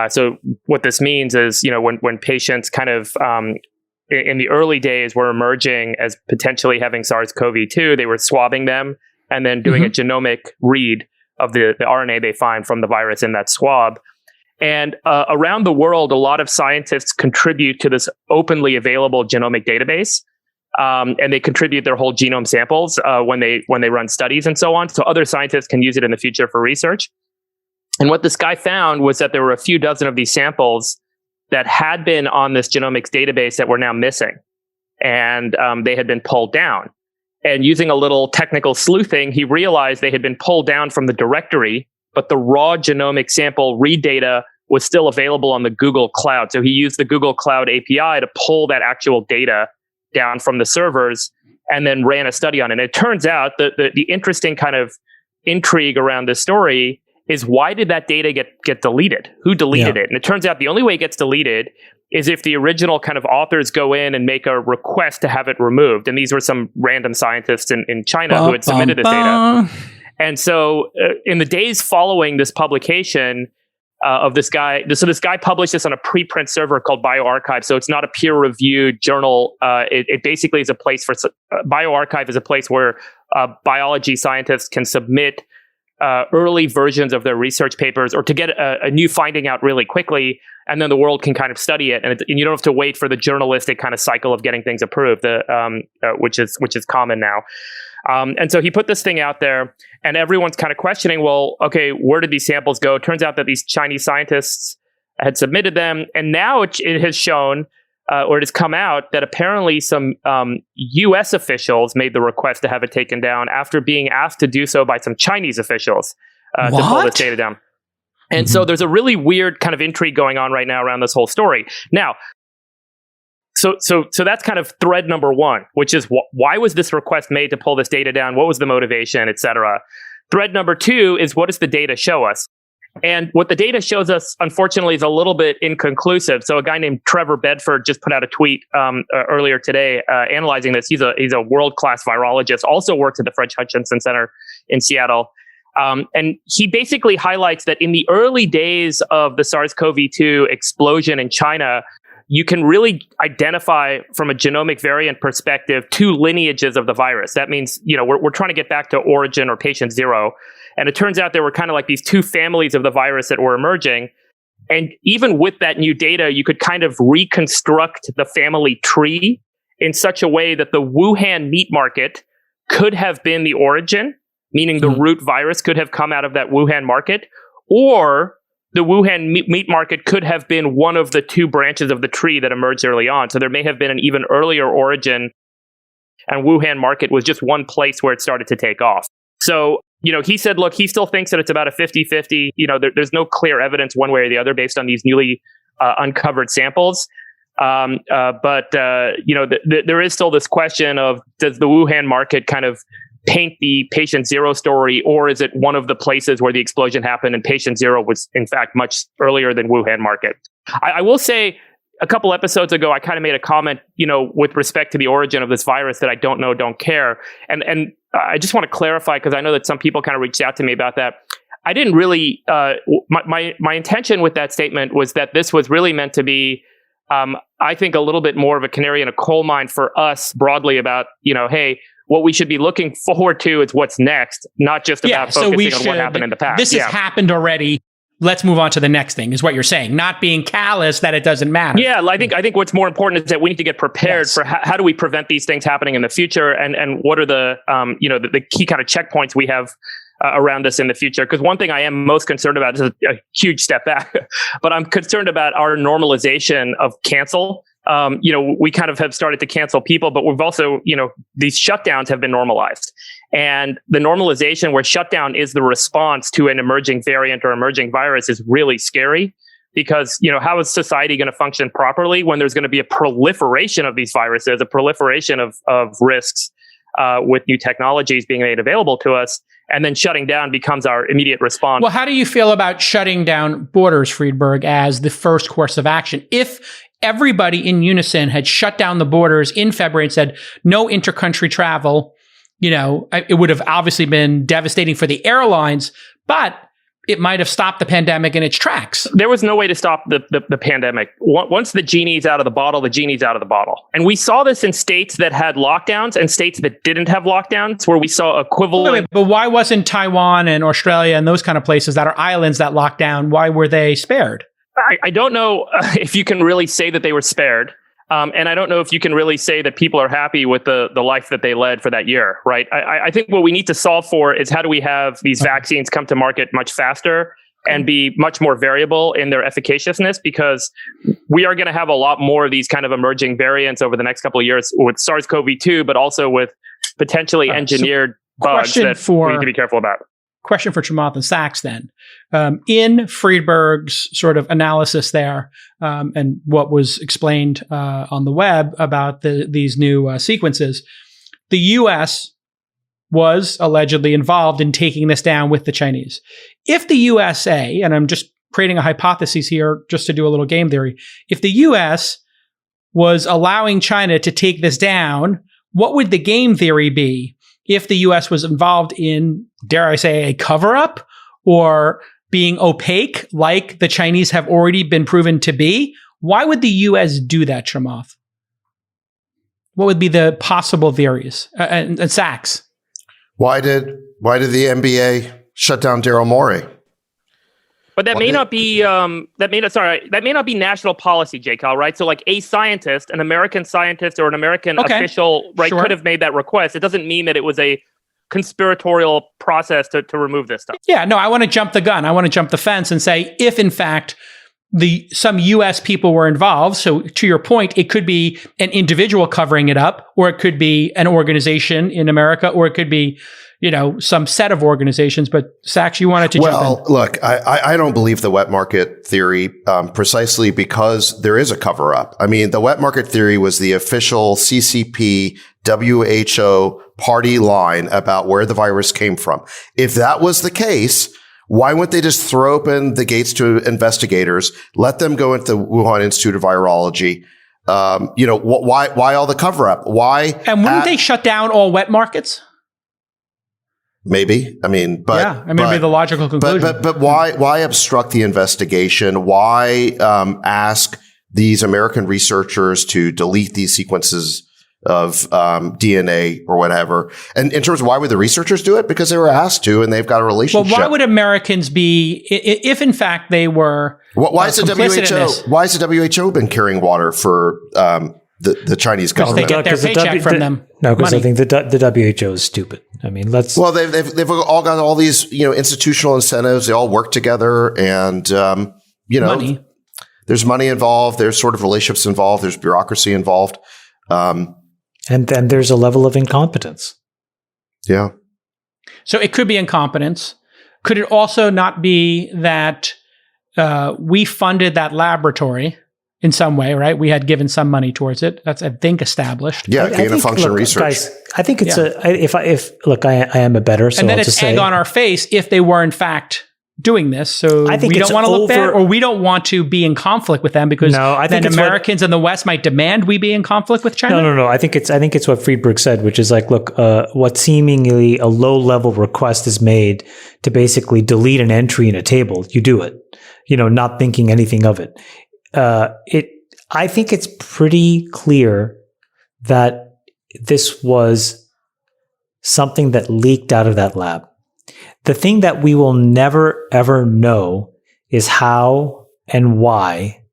D: So what this means is, when patients kind of in the early days were emerging as potentially having SARS-CoV-2, they were swabbing them and then doing a genomic read of the RNA they find from the virus in that swab. And around the world, a lot of scientists contribute to this openly available genomic database. And they contribute their whole genome samples when they run studies and so on. So other scientists can use it in the future for research. And what this guy found was that there were a few dozen of these samples that had been on this genomics database that were now missing. And they had been pulled down. And using a little technical sleuthing, he realized they had been pulled down from the directory, but the raw genomic sample read data was still available on the Google Cloud. So he used the Google Cloud API to pull that actual data down from the servers and then ran a study on it. And it turns out that the interesting kind of intrigue around this story is, why did that data get deleted? Who deleted it? And it turns out the only way it gets deleted is if the original kind of authors go in and make a request to have it removed. And these were some random scientists in China who had submitted this data. And so in the days following this publication of this guy, so this guy published this on a preprint server called bioRxiv. So it's not a peer-reviewed journal. It basically is a place for bioRxiv is a place where biology scientists can submit early versions of their research papers, or to get a new finding out really quickly, and then the world can kind of study it, and you don't have to wait for the journalistic kind of cycle of getting things approved, which is common now. And so he put this thing out there, and everyone's kind of questioning, well, okay, where did these samples go? It turns out that these Chinese scientists had submitted them, and now it has shown, or it has come out, that apparently some U.S. officials made the request to have it taken down after being asked to do so by some Chinese officials to pull this data down. And so there's a really weird kind of intrigue going on right now around this whole story. Now, so that's kind of thread number one, which is why was this request made to pull this data down? What was the motivation, et cetera? Thread number two is, what does the data show us? And what the data shows us, unfortunately, is a little bit inconclusive. So a guy named Trevor Bedford just put out a tweet earlier today analyzing this. He's a world-class virologist, also works at the French Hutchinson Center in Seattle. And he basically highlights that in the early days of the SARS-CoV-2 explosion in China, you can really identify from a genomic variant perspective two lineages of the virus. That means, we're trying to get back to origin or patient zero. And it turns out there were kind of like these two families of the virus that were emerging. And even with that new data, you could kind of reconstruct the family tree in such a way that the Wuhan meat market could have been the origin, meaning the root virus could have come out of that Wuhan market, or the Wuhan meat market could have been one of the two branches of the tree that emerged early on. So there may have been an even earlier origin, and Wuhan market was just one place where it started to take off. So, he said, look, he still thinks that it's about a 50-50. There's no clear evidence one way or the other based on these newly uncovered samples. But there is still this question of, does the Wuhan market kind of paint the patient zero story, or is it one of the places where the explosion happened and patient zero was in fact much earlier than Wuhan market? I will say, a couple episodes ago, I kind of made a comment, with respect to the origin of this virus that I don't know, don't care. And I just want to clarify, because I know that some people kind of reached out to me about that. I didn't really, my intention with that statement was that this was really meant to be, I think, a little bit more of a canary in a coal mine for us broadly about, hey, what we should be looking forward to is what's next, not just about focusing on what happened in the past.
B: This has happened already. let's move on to the next thing, is what you're saying, not being callous that it doesn't matter.
D: Yeah, I think what's more important is that we need to get prepared for how do we prevent these things happening in the future, and what are the the key kind of checkpoints we have around this in the future. Because one thing I am most concerned about, this is a huge step back, but I'm concerned about our normalization of cancel. We kind of have started to cancel people, but we've also, these shutdowns have been normalized. And the normalization where shutdown is the response to an emerging variant or emerging virus is really scary, because, how is society going to function properly when there's going to be a proliferation of these viruses, a proliferation of risks with new technologies being made available to us, and then shutting down becomes our immediate response.
B: Well, how do you feel about shutting down borders, Friedberg, as the first course of action? If everybody in unison had shut down the borders in February and said no intercountry travel, it would have obviously been devastating for the airlines, but it might have stopped the pandemic in its tracks.
D: There was no way to stop the pandemic. Once the genie's out of the bottle, the genie's out of the bottle. And we saw this in states that had lockdowns and states that didn't have lockdowns, where we saw equivalent.
B: Wait, but why wasn't Taiwan and Australia and those kind of places that are islands that locked down, why were they spared?
D: I don't know if you can really say that they were spared. And I don't know if you can really say that people are happy with the life that they led for that year, right? I think what we need to solve for is how do we have these vaccines come to market much faster and be much more variable in their efficaciousness, because we are going to have a lot more of these kind of emerging variants over the next couple of years with SARS-CoV-2, but also with potentially engineered bugs that we need to be careful about.
B: Question for Chamath and Sachs then. In Friedberg's sort of analysis there, and what was explained on the web about these new sequences, the U.S. was allegedly involved in taking this down with the Chinese. If the USA, and I'm just creating a hypothesis here just to do a little game theory, if the U.S. was allowing China to take this down, what would the game theory be if the U.S. was involved in, dare I say, a cover-up or being opaque like the Chinese have already been proven to be? Why would the U.S. do that, Chamath? What would be the possible theories? And Sachs?
C: Why did the NBA shut down Daryl Morey?
D: But that may not be national policy, J. Cal, right? So like a scientist, an American scientist or an American official, right, could have made that request. It doesn't mean that it was a conspiratorial process to remove this stuff.
B: Yeah, no, I want to jump the gun. I want to jump the fence and say, if in fact some U.S. people were involved, so to your point, it could be an individual covering it up, or it could be an organization in America, or it could be, some set of organizations. But Sachs, you wanted to jump in.
C: Well, look, I don't believe the wet market theory precisely because there is a cover up. I mean, the wet market theory was the official CCP WHO party line about where the virus came from. If that was the case, why wouldn't they just throw open the gates to investigators, let them go into the Wuhan Institute of Virology? Why all the cover up? Why?
B: And wouldn't they shut down all wet markets?
C: Maybe. I mean, but
B: it'd be the logical conclusion.
C: But why obstruct the investigation? Why ask these American researchers to delete these sequences of DNA or whatever? And in terms of why would the researchers do it? Because they were asked to, and they've got a relationship.
B: Well, why would Americans be, if in fact they were
C: why is the WHO? Why has the WHO been carrying water for the Chinese government?
B: They get their paycheck from them.
A: No, because I think the WHO is stupid. I mean, Well,
C: they've all got all these institutional incentives. They all work together, and
B: money.
C: There's money involved. There's sort of relationships involved. There's bureaucracy involved.
A: And then there's a level of incompetence.
C: Yeah.
B: So it could be incompetence. Could it also not be that we funded that laboratory in some way, right? We had given some money towards it. That's, I think, established.
C: Yeah, gain of function research.
A: Guys, I think it's I am a better. So
B: and then
A: I'll
B: it's
A: just
B: egg
A: say,
B: on our face if they were in fact doing this. So
A: I think
B: we
A: it's
B: don't want to look bad, or we don't want to be in conflict with them because then Americans in the West might demand we be in conflict with China.
A: No. I think it's what Friedberg said, which is like, look, what seemingly a low level request is made to basically delete an entry in a table. You do it, not thinking anything of it. I think it's pretty clear that this was something that leaked out of that lab. The thing that we will never, ever know is how and why,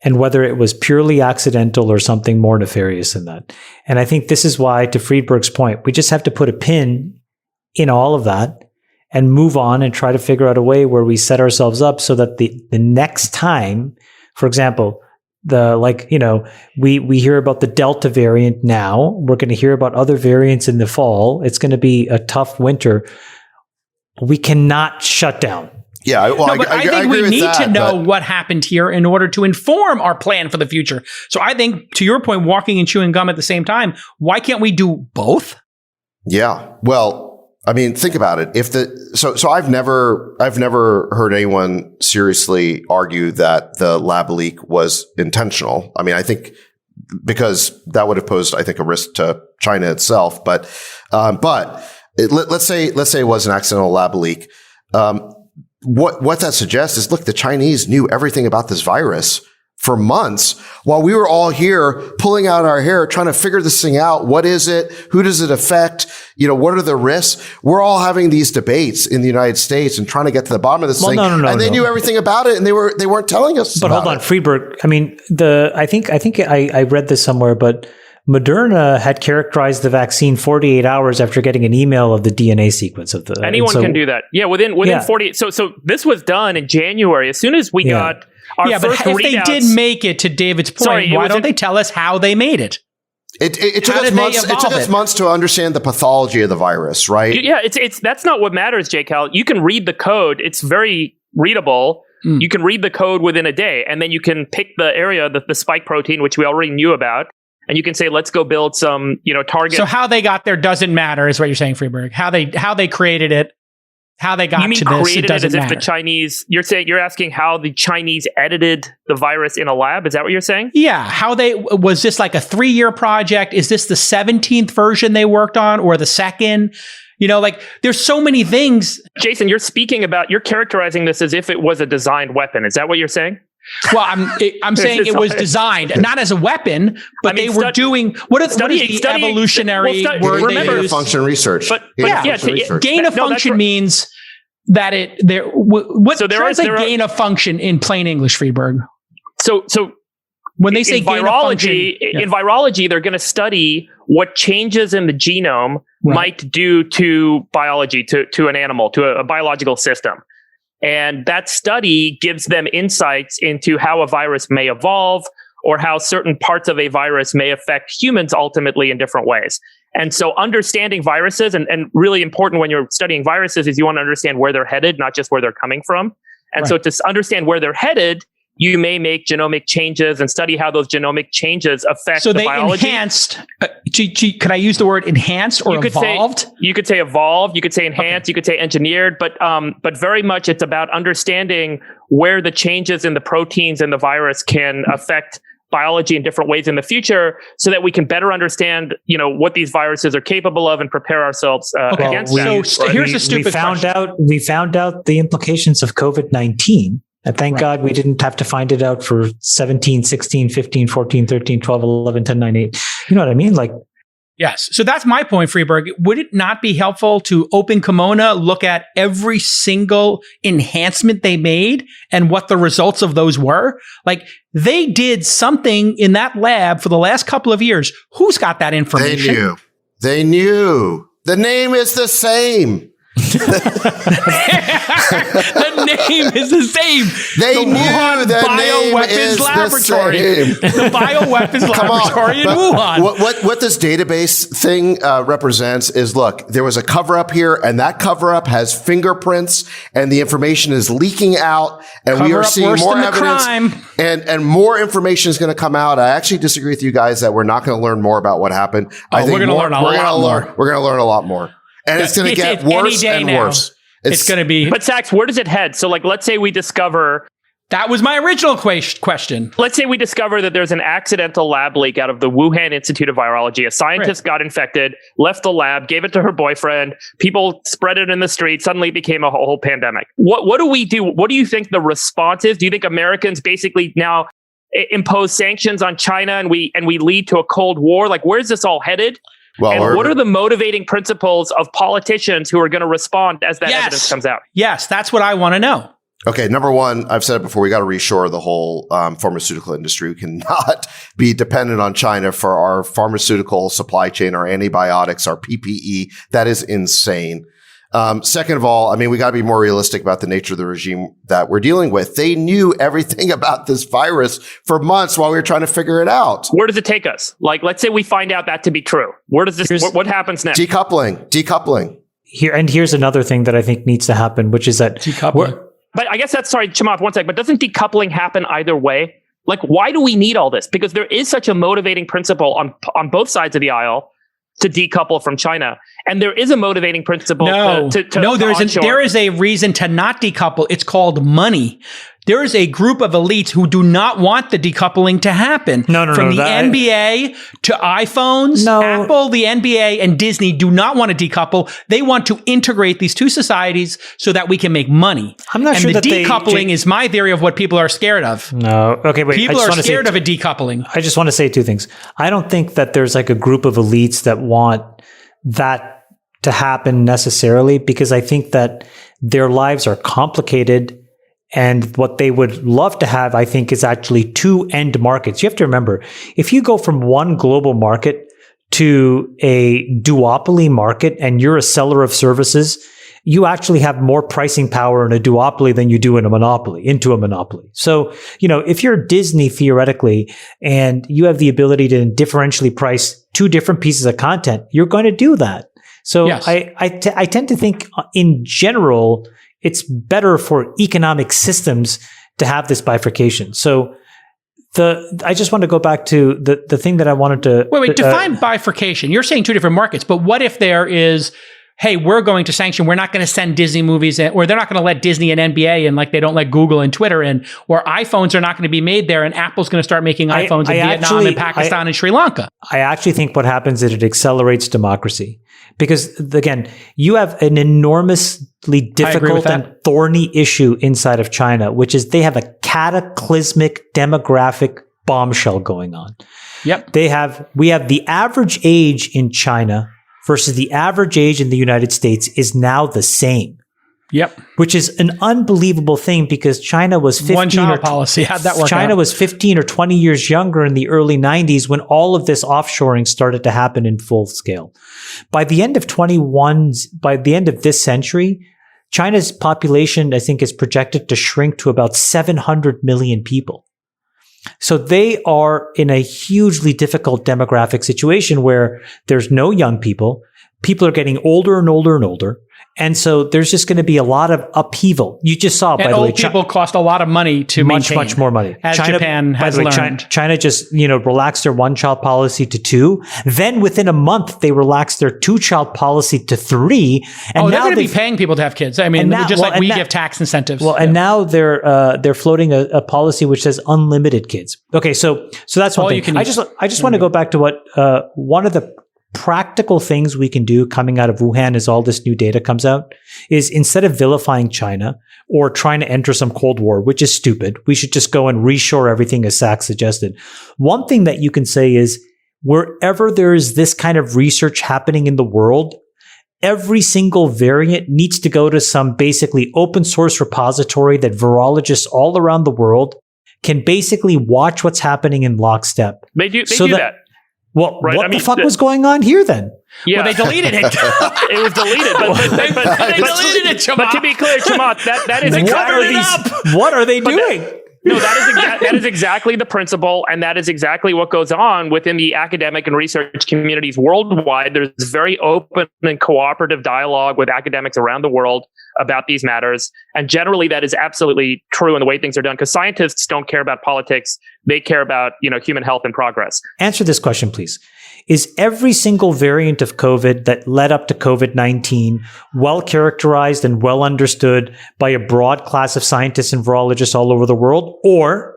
A: and whether it was purely accidental or something more nefarious than that. And I think this is why, to Friedberg's point, we just have to put a pin in all of that and move on and try to figure out a way where we set ourselves up so that the next time, for example, we hear about the Delta variant now. We're going to hear about other variants in the fall. It's going to be a tough winter. We cannot shut down.
C: Yeah, well,
B: I think we need to know what happened here in order to inform our plan for the future. So I think, to your point, walking and chewing gum at the same time, why can't we do both?
C: Yeah. Well, I mean, think about it. So I've never heard anyone seriously argue that the lab leak was intentional. I mean, I think because that would have posed, I think, a risk to China itself. But let's say it was an accidental lab leak. What that suggests is, look, the Chinese knew everything about this virus for months while we were all here pulling out our hair, trying to figure this thing out. What is it? Who does it affect? What are the risks? We're all having these debates in the United States and trying to get to the bottom of this thing. And they knew everything about it, and they weren't telling us.
A: But hold on, Friedberg. I mean, I think I read this somewhere, but Moderna had characterized the vaccine 48 hours after getting an email of the DNA sequence of the.
D: Anyone can do that. Yeah, within 48. So this was done in January. As soon as we got our first
B: but if
D: readouts,
B: they did make it, to David's point, why don't they tell us how they made it?
C: It took us months. It took us months to understand the pathology of the virus, right?
D: Yeah, it's that's not what matters, J. Cal. You can read the code; it's very readable. You can read the code within a day, and then you can pick the area, the spike protein, which we already knew about, and you can say, "Let's go build some, target."
B: So how they got there doesn't matter, is what you're saying, Friedberg. How they created it. How they got to this, it doesn't matter.
D: If the Chinese, you're asking how the Chinese edited the virus in a lab? Is that what you're saying?
B: Yeah. Was this like a 3-year project? Is this the 17th version they worked on, or the second? There's so many things.
D: Jason, you're characterizing this as if it was a designed weapon. Is that what you're saying?
B: Well, I'm saying it was desiined not as a weapon, but they were doing what is the evolutionary word?
C: Remember, gain of function research.
B: Gain of function means that translate gain of function in plain English, Friedberg?
D: So
B: when they say gain of function,
D: in virology, they're going to study what changes in the genome might do to biology, to an animal, to a biological system. And that study gives them insights into how a virus may evolve, or how certain parts of a virus may affect humans ultimately in different ways. And so understanding viruses, and really important when you're studying viruses, is you want to understand where they're headed, not just where they're coming from. And so to understand where they're headed, you may make genomic changes and study how those genomic changes affect the biology. So they enhanced,
B: could I use the word enhanced or evolved?
D: You could say evolved, you could say enhanced, you could say engineered, but very much it's about understanding where the changes in the proteins in the virus can affect biology in different ways in the future, so that we can better understand, what these viruses are capable of and prepare ourselves against them.
B: So here's a stupid question.
A: We found out the implications of COVID-19. And thank God we didn't have to find it out for 17, 16, 15, 14, 13, 12, 11, 10, 9, 8. You know what I mean?
B: Yes. So that's my point, Friedberg. Would it not be helpful to open kimono, look at every single enhancement they made and what the results of those were? They did something in that lab for the last couple of years. Who's got that information?
C: They knew. The name is the same.
B: The name is the same.
C: They knew
B: Wuhan
C: the
B: bioweapons laboratory. The bioweapons laboratory in Wuhan.
C: What this database thing represents is, look, there was a cover up here, and that cover up has fingerprints, and the information is leaking out, and we are seeing more evidence, and more information is going to come out. I actually disagree with you guys that we're not going to learn more about what happened. I think
B: we're going to learn a lot more.
C: We're going to learn a lot more. And it's going to get worse and worse.
B: It's going to be.
D: But Sachs, where does it head? So, let's say we discover.
B: That was my original question.
D: Let's say we discover that there's an accidental lab leak out of the Wuhan Institute of Virology. A scientist got infected, left the lab, gave it to her boyfriend. People spread it in the street. Suddenly it became a whole pandemic. What do we do? What do you think the response is? Do you think Americans basically now impose sanctions on China and we lead to a Cold War? Where's this all headed? Well, and what are the motivating principles of politicians who are going to respond as that evidence comes out?
B: Yes, that's what I want to know.
C: Okay, number one, I've said it before, we got to reshore the whole pharmaceutical industry. We cannot be dependent on China for our pharmaceutical supply chain, our antibiotics, our PPE. That is insane. Second of all, I mean, we got to be more realistic about the nature of the regime that we're dealing with. They knew everything about this virus for months while we were trying to figure it out.
D: Where does it take us? Like, let's say we find out that to be true. Where does this, what happens next?
C: Decoupling.
A: Here's another thing that I think needs to happen, which is that
B: Decoupling.
D: But I guess that's, sorry, Chamath, one sec, but doesn't decoupling happen either way? Like, why do we need all this? Because there is such a motivating principle on both sides of the aisle to decouple from China. And there is a motivating principle
B: there is a reason to not decouple. It's called money. There is a group of elites who do not want the decoupling to happen. From the NBA to iPhones, Apple, the NBA, and Disney do not want to decouple. They want to integrate these two societies so that we can make money.
A: I'm not sure that
B: decoupling is my theory of what people are scared of.
A: No. Okay, wait.
B: People are scared of a decoupling.
A: I just want to say two things. I don't think that there's like a group of elites that want that to happen necessarily, because I think that their lives are complicated. And what they would love to have, I think, is actually two end markets. You have to remember, if you go from one global market to a duopoly market and you're a seller of services, you actually have more pricing power in a duopoly than you do in a monopoly. So, if you're Disney theoretically and you have the ability to differentially price two different pieces of content, you're going to do that. So yes. I tend to think in general, it's better for economic systems to have this bifurcation. So I just want to go back to the thing that I wanted to...
B: Wait, define bifurcation. You're saying two different markets, but what if there is, hey, we're going to sanction, we're not going to send Disney movies in, or they're not going to let Disney and NBA in like they don't let Google and Twitter in, or iPhones are not going to be made there and Apple's going to start making iPhones in Vietnam and Pakistan and Sri Lanka.
A: I actually think what happens is it accelerates democracy. Because again, you have an enormously difficult and thorny issue inside of China, which is they have a cataclysmic demographic bombshell going on.
B: Yep.
A: We have the average age in China versus the average age in the United States is now the same.
B: Yep.
A: Which is an unbelievable thing because China was 15
B: one-child policy. How'd that work
A: China
B: out?
A: was 15 or 20 years younger in the early 90s when all of this offshoring started to happen in full scale. By the end of this century, China's population, I think, is projected to shrink to about 700 million people. So they are in a hugely difficult demographic situation where there's no young people. People are getting older and older and older. And so there's just going to be a lot of upheaval. You just saw, by the way,
B: people cost a lot of money to maintain.
A: Much more money.
B: As Japan has learned.
A: China just, relaxed their one-child policy to 2. Then within a month, they relaxed their 2-child policy to 3.
B: And they're going to be paying people to have kids. I mean, we give tax incentives.
A: Well, and now they're floating a policy which says unlimited kids. Okay, so that's one thing. I just want to go back to what one of the practical things we can do coming out of Wuhan as all this new data comes out is instead of vilifying China or trying to enter some Cold War, which is stupid, we should just go and reshore everything as Zach suggested. One thing that you can say is wherever there is this kind of research happening in the world, every single variant needs to go to some basically open source repository that virologists all around the world can basically watch what's happening in lockstep.
D: They do that.
A: Well, right? What the fuck was going on here then?
D: Yeah.
B: Well, they deleted it.
D: It was deleted. But to be clear, Chamath, that is...
A: What are they doing?
D: That is exactly the principle, and that is exactly what goes on within the academic and research communities worldwide. There's very open and cooperative dialogue with academics around the world about these matters, and generally that is absolutely true in the way things are done, because scientists don't care about politics. They care about, human health and progress.
A: Answer this question, please. Is every single variant of COVID that led up to COVID-19 well characterized and well understood by a broad class of scientists and virologists all over the world? Or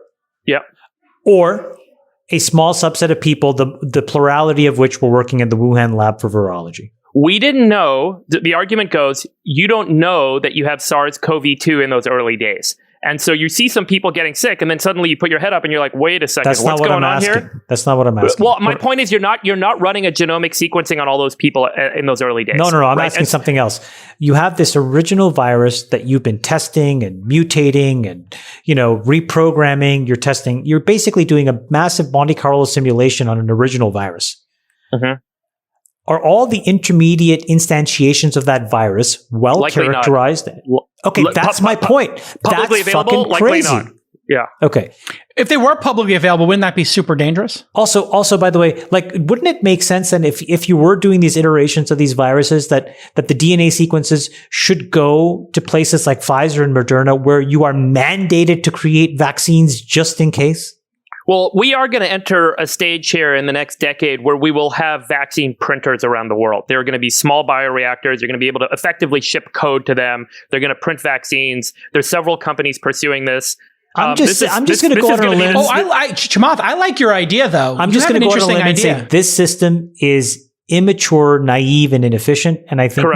A: a small subset of people, the plurality of which were working in the Wuhan lab for virology?
D: We didn't know. The argument goes, you don't know that you have SARS-CoV-2 in those early days. And so you see some people getting sick, and then suddenly you put your head up and you're like, wait a second, what's going on here?
A: That's not what I'm asking.
D: Well, my point is you're not running a genomic sequencing on all those people in those early days.
A: No, I'm asking something else. You have this original virus that you've been testing and mutating and, reprogramming. You're basically doing a massive Monte Carlo simulation on an original virus. Mm-hmm. Are all the intermediate instantiations of that virus well characterized? Okay, that's my point.
D: Publicly
A: that's
D: available?
A: Fucking crazy.
D: Likely not. Yeah.
A: Okay.
B: If they were publicly available, wouldn't that be super dangerous?
A: Also, by the way, wouldn't it make sense then if you were doing these iterations of these viruses that the DNA sequences should go to places like Pfizer and Moderna where you are mandated to create vaccines just in case?
D: Well, we are going to enter a stage here in the next decade where we will have vaccine printers around the world. There are going to be small bioreactors. You're going to be able to effectively ship code to them. They're going to print vaccines. There's several companies pursuing this.
A: I'm just going to go on a limb.
B: Chamath, I like your idea, though.
A: I'm just going to go on a limb and say this system is immature, naive, and inefficient. And I think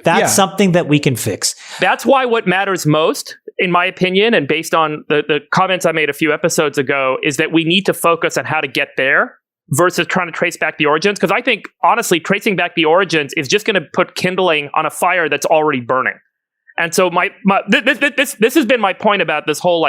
A: that's something that we can fix.
D: That's why what matters most, in my opinion, and based on the comments I made a few episodes ago, is that we need to focus on how to get there versus trying to trace back the origins. Because I think, honestly, tracing back the origins is just going to put kindling on a fire that's already burning. And so this has been my point about this whole,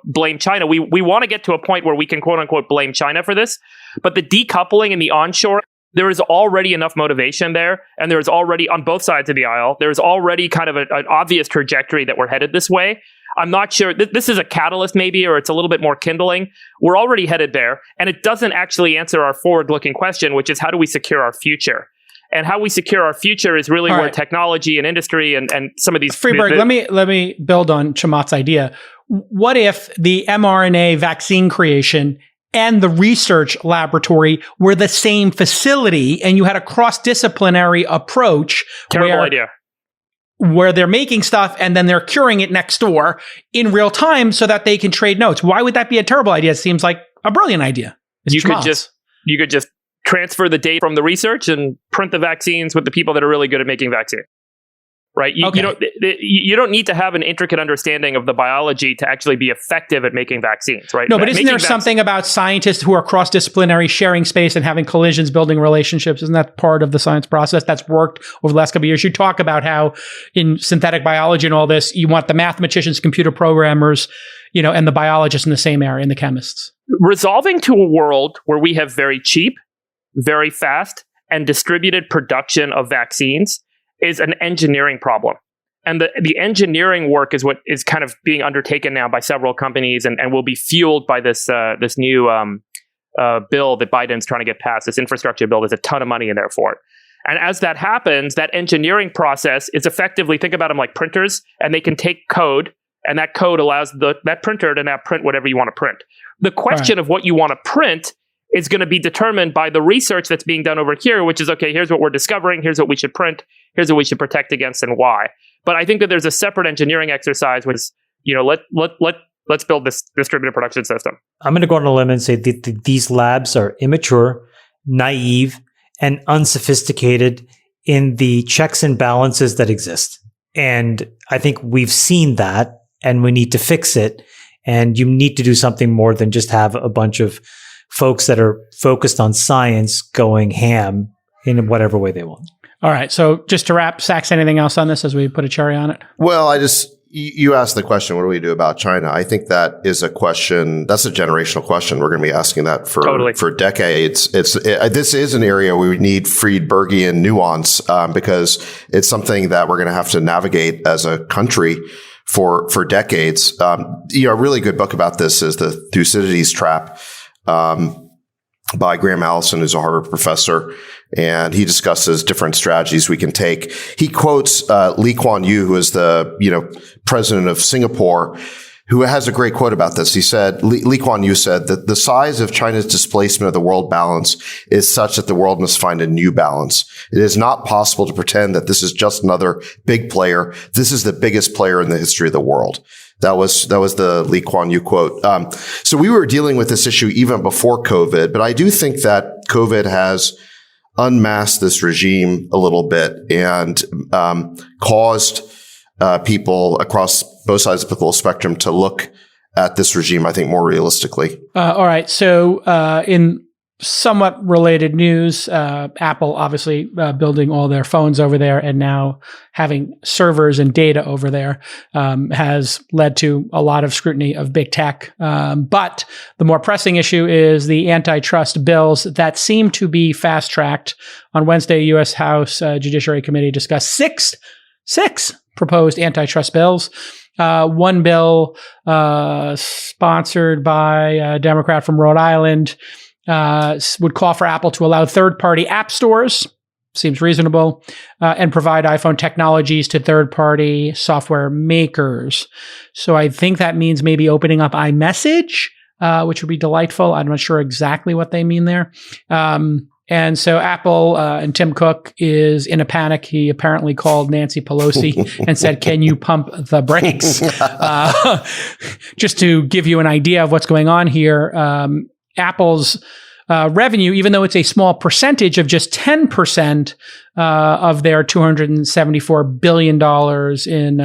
D: blame China. We want to get to a point where we can, quote unquote, blame China for this. But the decoupling and the onshore, there is already enough motivation there. And there is already, on both sides of the aisle, there's already kind of an obvious trajectory that we're headed this way. I'm not sure. This is a catalyst maybe, or it's a little bit more kindling. We're already headed there. And it doesn't actually answer our forward-looking question, which is how do we secure our future? And how we secure our future is really where technology and industry and some of these...
B: Freeberg, let me build on Chamath's idea. What if the mRNA vaccine creation and the research laboratory were the same facility and you had a cross-disciplinary approach?
D: Terrible idea.
B: Where they're making stuff and then they're curing it next door in real time so that they can trade notes. Why would that be a terrible idea? It seems like a brilliant idea.
D: You could just transfer the data from the research and print the vaccines with the people that are really good at making vaccines. Right? You don't need to have an intricate understanding of the biology to actually be effective at making vaccines, right?
B: No, but isn't there something about scientists who are cross-disciplinary, sharing space and having collisions, building relationships? Isn't that part of the science process that's worked over the last couple of years? You talk about how in synthetic biology and all this, you want the mathematicians, computer programmers, and the biologists in the same area, and the chemists.
D: Resolving to a world where we have very cheap, very fast, and distributed production of vaccines is an engineering problem. And the engineering work is what is kind of being undertaken now by several companies and will be fueled by this new bill that Biden's trying to get passed, this infrastructure bill. There's a ton of money in there for it. And as that happens, that engineering process is effectively, think about them like printers, and they can take code, and that code allows that printer to now print whatever you want to print. The question of what you want to print is going to be determined by the research that's being done over here, which is, okay, here's what we're discovering, here's what we should print, here's what we should protect against and why. But I think that there's a separate engineering exercise, which is, let's build this distributed production system.
A: I'm going to go on a limb and say that these labs are immature, naive, and unsophisticated in the checks and balances that exist. And I think we've seen that, and we need to fix it. And you need to do something more than just have a bunch of folks that are focused on science going ham in whatever way they want.
B: All right. So just to wrap, Sachs, anything else on this as we put a cherry on it?
C: Well, you asked the question, what do we do about China? I think that is a question, that's a generational question. We're going to be asking that for decades. This is an area where we need Friedbergian nuance because it's something that we're going to have to navigate as a country for decades. A really good book about this is the Thucydides Trap, by Graham Allison, who's a Harvard professor, and he discusses different strategies we can take. He quotes Lee Kuan Yew, who is the president of Singapore, who has a great quote about this. He said, Lee Kuan Yew said that the size of China's displacement of the world balance is such that the world must find a new balance. It is not possible to pretend that this is just another big player. This is the biggest player in the history of the world. That was the Lee Kuan Yew quote. So we were dealing with this issue even before COVID, but I do think that COVID has unmasked this regime a little bit and caused people across both sides of the political spectrum to look at this regime, I think, more realistically.
B: All right. So in somewhat related news, Apple obviously building all their phones over there and now having servers and data over there has led to a lot of scrutiny of big tech. But the more pressing issue is the antitrust bills that seem to be fast-tracked. On Wednesday, U.S. House Judiciary Committee discussed six proposed antitrust bills. One bill sponsored by a Democrat from Rhode Island would call for Apple to allow third-party app stores, seems reasonable, and provide iPhone technologies to third-party software makers. So I think that means maybe opening up iMessage, which would be delightful. I'm not sure exactly what they mean there. And so Apple and Tim Cook is in a panic. He apparently called Nancy Pelosi and said, "Can you pump the brakes?" Just to give you an idea of what's going on here, Apple's revenue, even though it's a small percentage of just 10% of their $274 billion in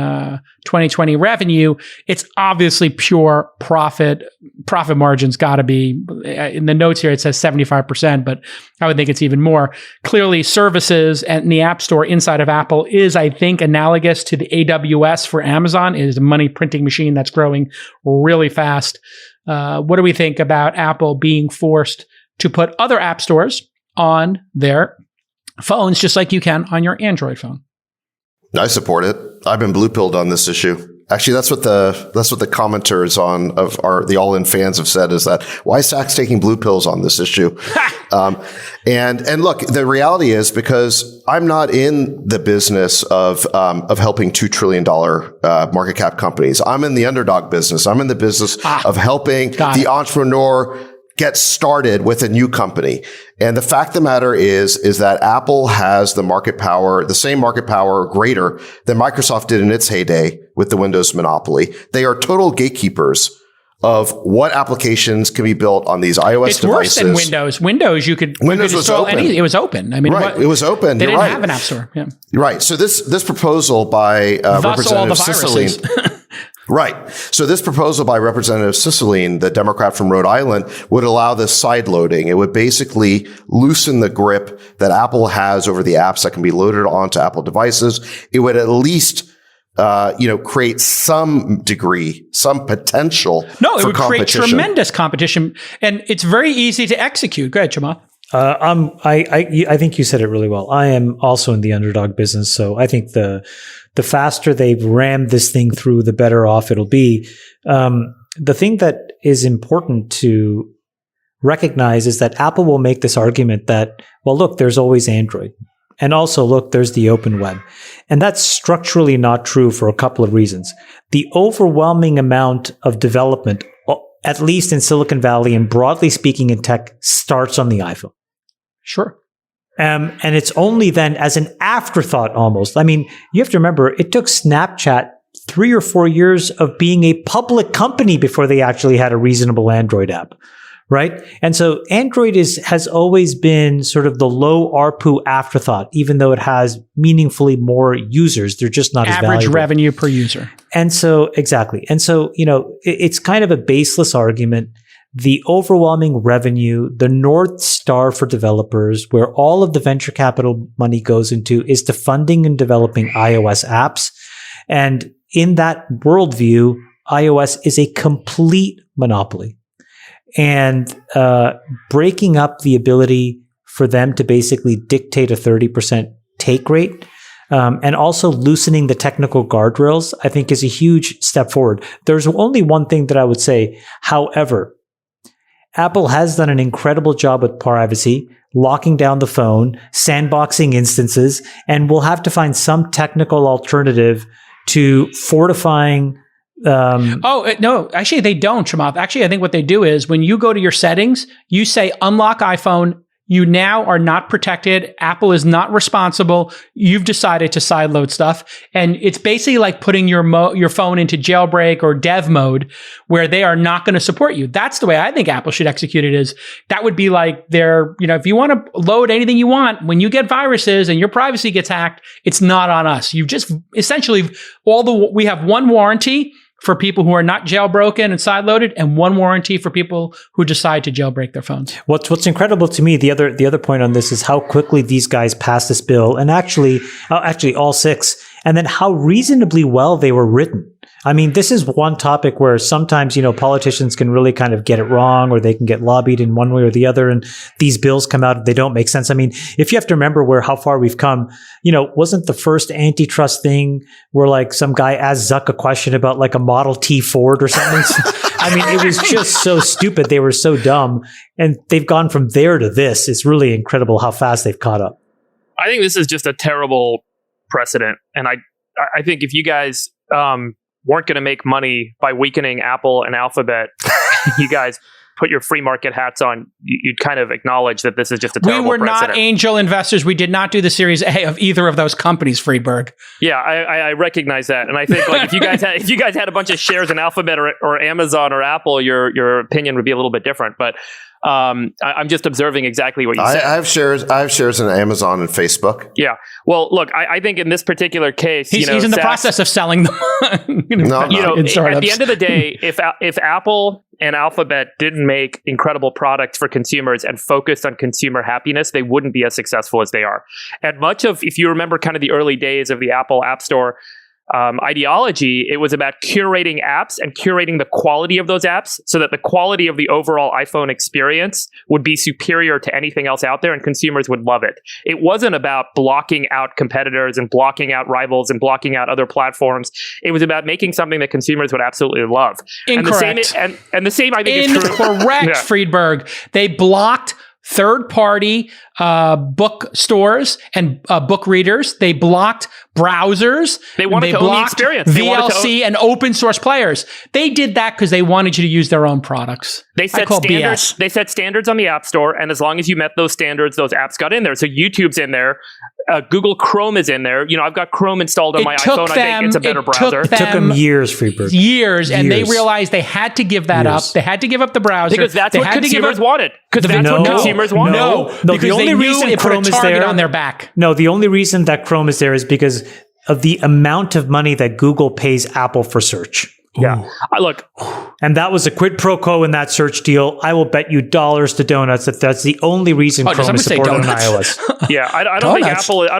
B: 2020 revenue, it's obviously pure profit. Profit margin's got to be, in the notes here, it says 75%, but I would think it's even more. Clearly, services and the App Store inside of Apple is, I think, analogous to the AWS for Amazon. It is a money printing machine that's growing really fast. What do we think about Apple being forced to put other app stores on their phones, just like you can on your Android phone?
C: I support it. I've been blue-pilled on this issue. Actually, that's what the commenters of the All In fans have said, is that why is Sachs taking blue pills on this issue? And look, the reality is, because I'm not in the business of helping $2 trillion market cap companies. I'm in the underdog business. I'm in the business of helping the entrepreneur get started with a new company. And the fact of the matter is that Apple has the market power, the same market power, greater than Microsoft did in its heyday with the Windows monopoly. They are total gatekeepers of what applications can be built on these iOS devices. It's worse than
B: Windows. Windows was open. It was open. I mean,
C: right. It was open.
B: They didn't have an app store. Yeah.
C: Right. So this proposal by Representative Cicilline. Right. So this proposal by Representative Cicilline, the Democrat from Rhode Island, would allow this side loading. It would basically loosen the grip that Apple has over the apps that can be loaded onto Apple devices. It would at least create some degree, some potential.
B: No, it would create tremendous competition, and it's very easy to execute. Go ahead, Chamath.
A: I think you said it really well. I am also in the underdog business, so I think the faster they've rammed this thing through, the better off it'll be. The thing that is important to recognize is that Apple will make this argument that, well, look, there's always Android. And also, look, there's the open web. And that's structurally not true for a couple of reasons. The overwhelming amount of development, at least in Silicon Valley and broadly speaking in tech, starts on the iPhone.
B: Sure.
A: And it's only then as an afterthought almost. I mean, you have to remember, it took Snapchat 3 or 4 years of being a public company before they actually had a reasonable Android app, right? And so Android has always been sort of the low ARPU afterthought, even though it has meaningfully more users. They're just not as valuable.
B: Average revenue per user.
A: And so, exactly. And so, it's kind of a baseless argument. The overwhelming revenue, the North Star for developers, where all of the venture capital money goes into, is to funding and developing iOS apps. And in that worldview, iOS is a complete monopoly. And breaking up the ability for them to basically dictate a 30% take rate, and also loosening the technical guardrails, I think is a huge step forward. There's only one thing that I would say. However, Apple has done an incredible job with privacy, locking down the phone, sandboxing instances, and we'll have to find some technical alternative to fortifying.
B: No, actually they don't, Chamath. Actually, I think what they do is when you go to your settings, you say unlock iPhone, you now are not protected. Apple is not responsible. You've decided to sideload stuff. And it's basically like putting your phone into jailbreak or dev mode where they are not going to support you. That's the way I think Apple should execute it. Is that would be like if you want to load anything you want, when you get viruses and your privacy gets hacked, it's not on us. You've just essentially we have one warranty for people who are not jailbroken and sideloaded, and one warranty for people who decide to jailbreak their phones.
A: What's incredible to me, the other point on this is how quickly these guys passed this bill, and actually all six, and then how reasonably well they were written. I mean, this is one topic where sometimes, politicians can really kind of get it wrong, or they can get lobbied in one way or the other. And these bills come out, they don't make sense. I mean, if you have to remember how far we've come, wasn't the first antitrust thing where like some guy asked Zuck a question about like a Model T Ford or something? I mean, it was just so stupid. They were so dumb, and they've gone from there to this. It's really incredible how fast they've caught up.
D: I think this is just a terrible precedent. And I think if you guys, weren't going to make money by weakening Apple and Alphabet, you guys put your free market hats on, you'd kind of acknowledge that this is just a terrible precedent.
B: We were not angel investors. We did not do the Series A of either of those companies, Friedberg.
D: Yeah, I recognize that. And I think like if you guys had a bunch of shares in Alphabet or Amazon or Apple, your opinion would be a little bit different. But I'm just observing exactly what you said.
C: I have shares in Amazon and Facebook.
D: Yeah. Well, look, I think in this particular case,
B: he's in the process of selling them.
D: At the end of the day, if Apple and Alphabet didn't make incredible products for consumers and focused on consumer happiness, they wouldn't be as successful as they are. And much of, if you remember kind of the early days of the Apple App Store ideology, it was about curating apps and curating the quality of those apps so that the quality of the overall iPhone experience would be superior to anything else out there and consumers would love it. It wasn't about blocking out competitors and blocking out rivals and blocking out other platforms. It was about making something that consumers would absolutely love.
B: Incorrect.
D: And the same I think is true.
B: Incorrect, yeah. Friedberg. They blocked third-party book stores and book readers. They blocked browsers.
D: They wanted to own the experience.
B: VLC and open source players. They did that because they wanted you to use their own products.
D: They set standards. They set standards on the App Store, and as long as you met those standards, those apps got in there. So YouTube's in there. Google Chrome is in there. I've got Chrome installed on my iPhone. I think it's a better browser.
A: It took them years, Freebird.
B: Years, and they realized they had to give that up. They had to give up the browser.
D: Because that's what consumers wanted. Because that's what consumers wanted.
B: No, because the only reason Chrome is there on their back.
A: No, the only reason that Chrome is there is because of the amount of money that Google pays Apple for search.
D: Yeah. Look.
A: And that was a quid pro quo in that search deal. I will bet you dollars to donuts that that's the only reason Chrome is supported on iOS.
D: Yeah, I don't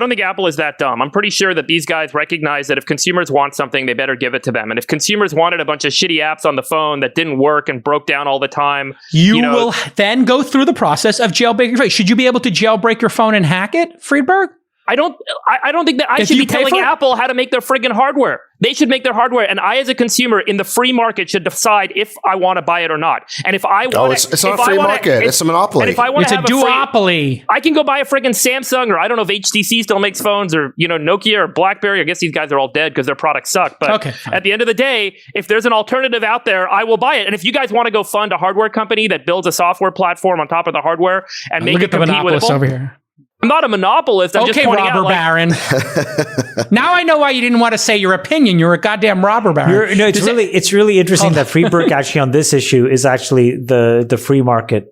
D: think Apple is that dumb. I'm pretty sure that these guys recognize that if consumers want something, they better give it to them. And if consumers wanted a bunch of shitty apps on the phone that didn't work and broke down all the time,
B: you will then go through the process of jailbreaking. Should you be able to jailbreak your phone and hack it, Friedberg?
D: I don't think that I should be telling Apple how to make their friggin' hardware. They should make their hardware, and I, as a consumer in the free market, should decide if I want to buy it or not. And if I want,
C: it's not a free market; it's a monopoly.
D: And if I want
B: it's
D: to have
B: a duopoly.
D: I can go buy a friggin' Samsung, or I don't know if HTC still makes phones, or Nokia or BlackBerry. I guess these guys are all dead because their products suck. But at the end of the day, if there's an alternative out there, I will buy it. And if you guys want to go fund a hardware company that builds a software platform on top of the hardware and make it compete with Apple,
B: over here.
D: I'm not a monopolist. I'm just pointing
B: robber
D: out,
B: baron. Now I know why you didn't want to say your opinion. You're a goddamn robber baron.
A: It's really interesting that Freeberg actually on this issue is actually the free market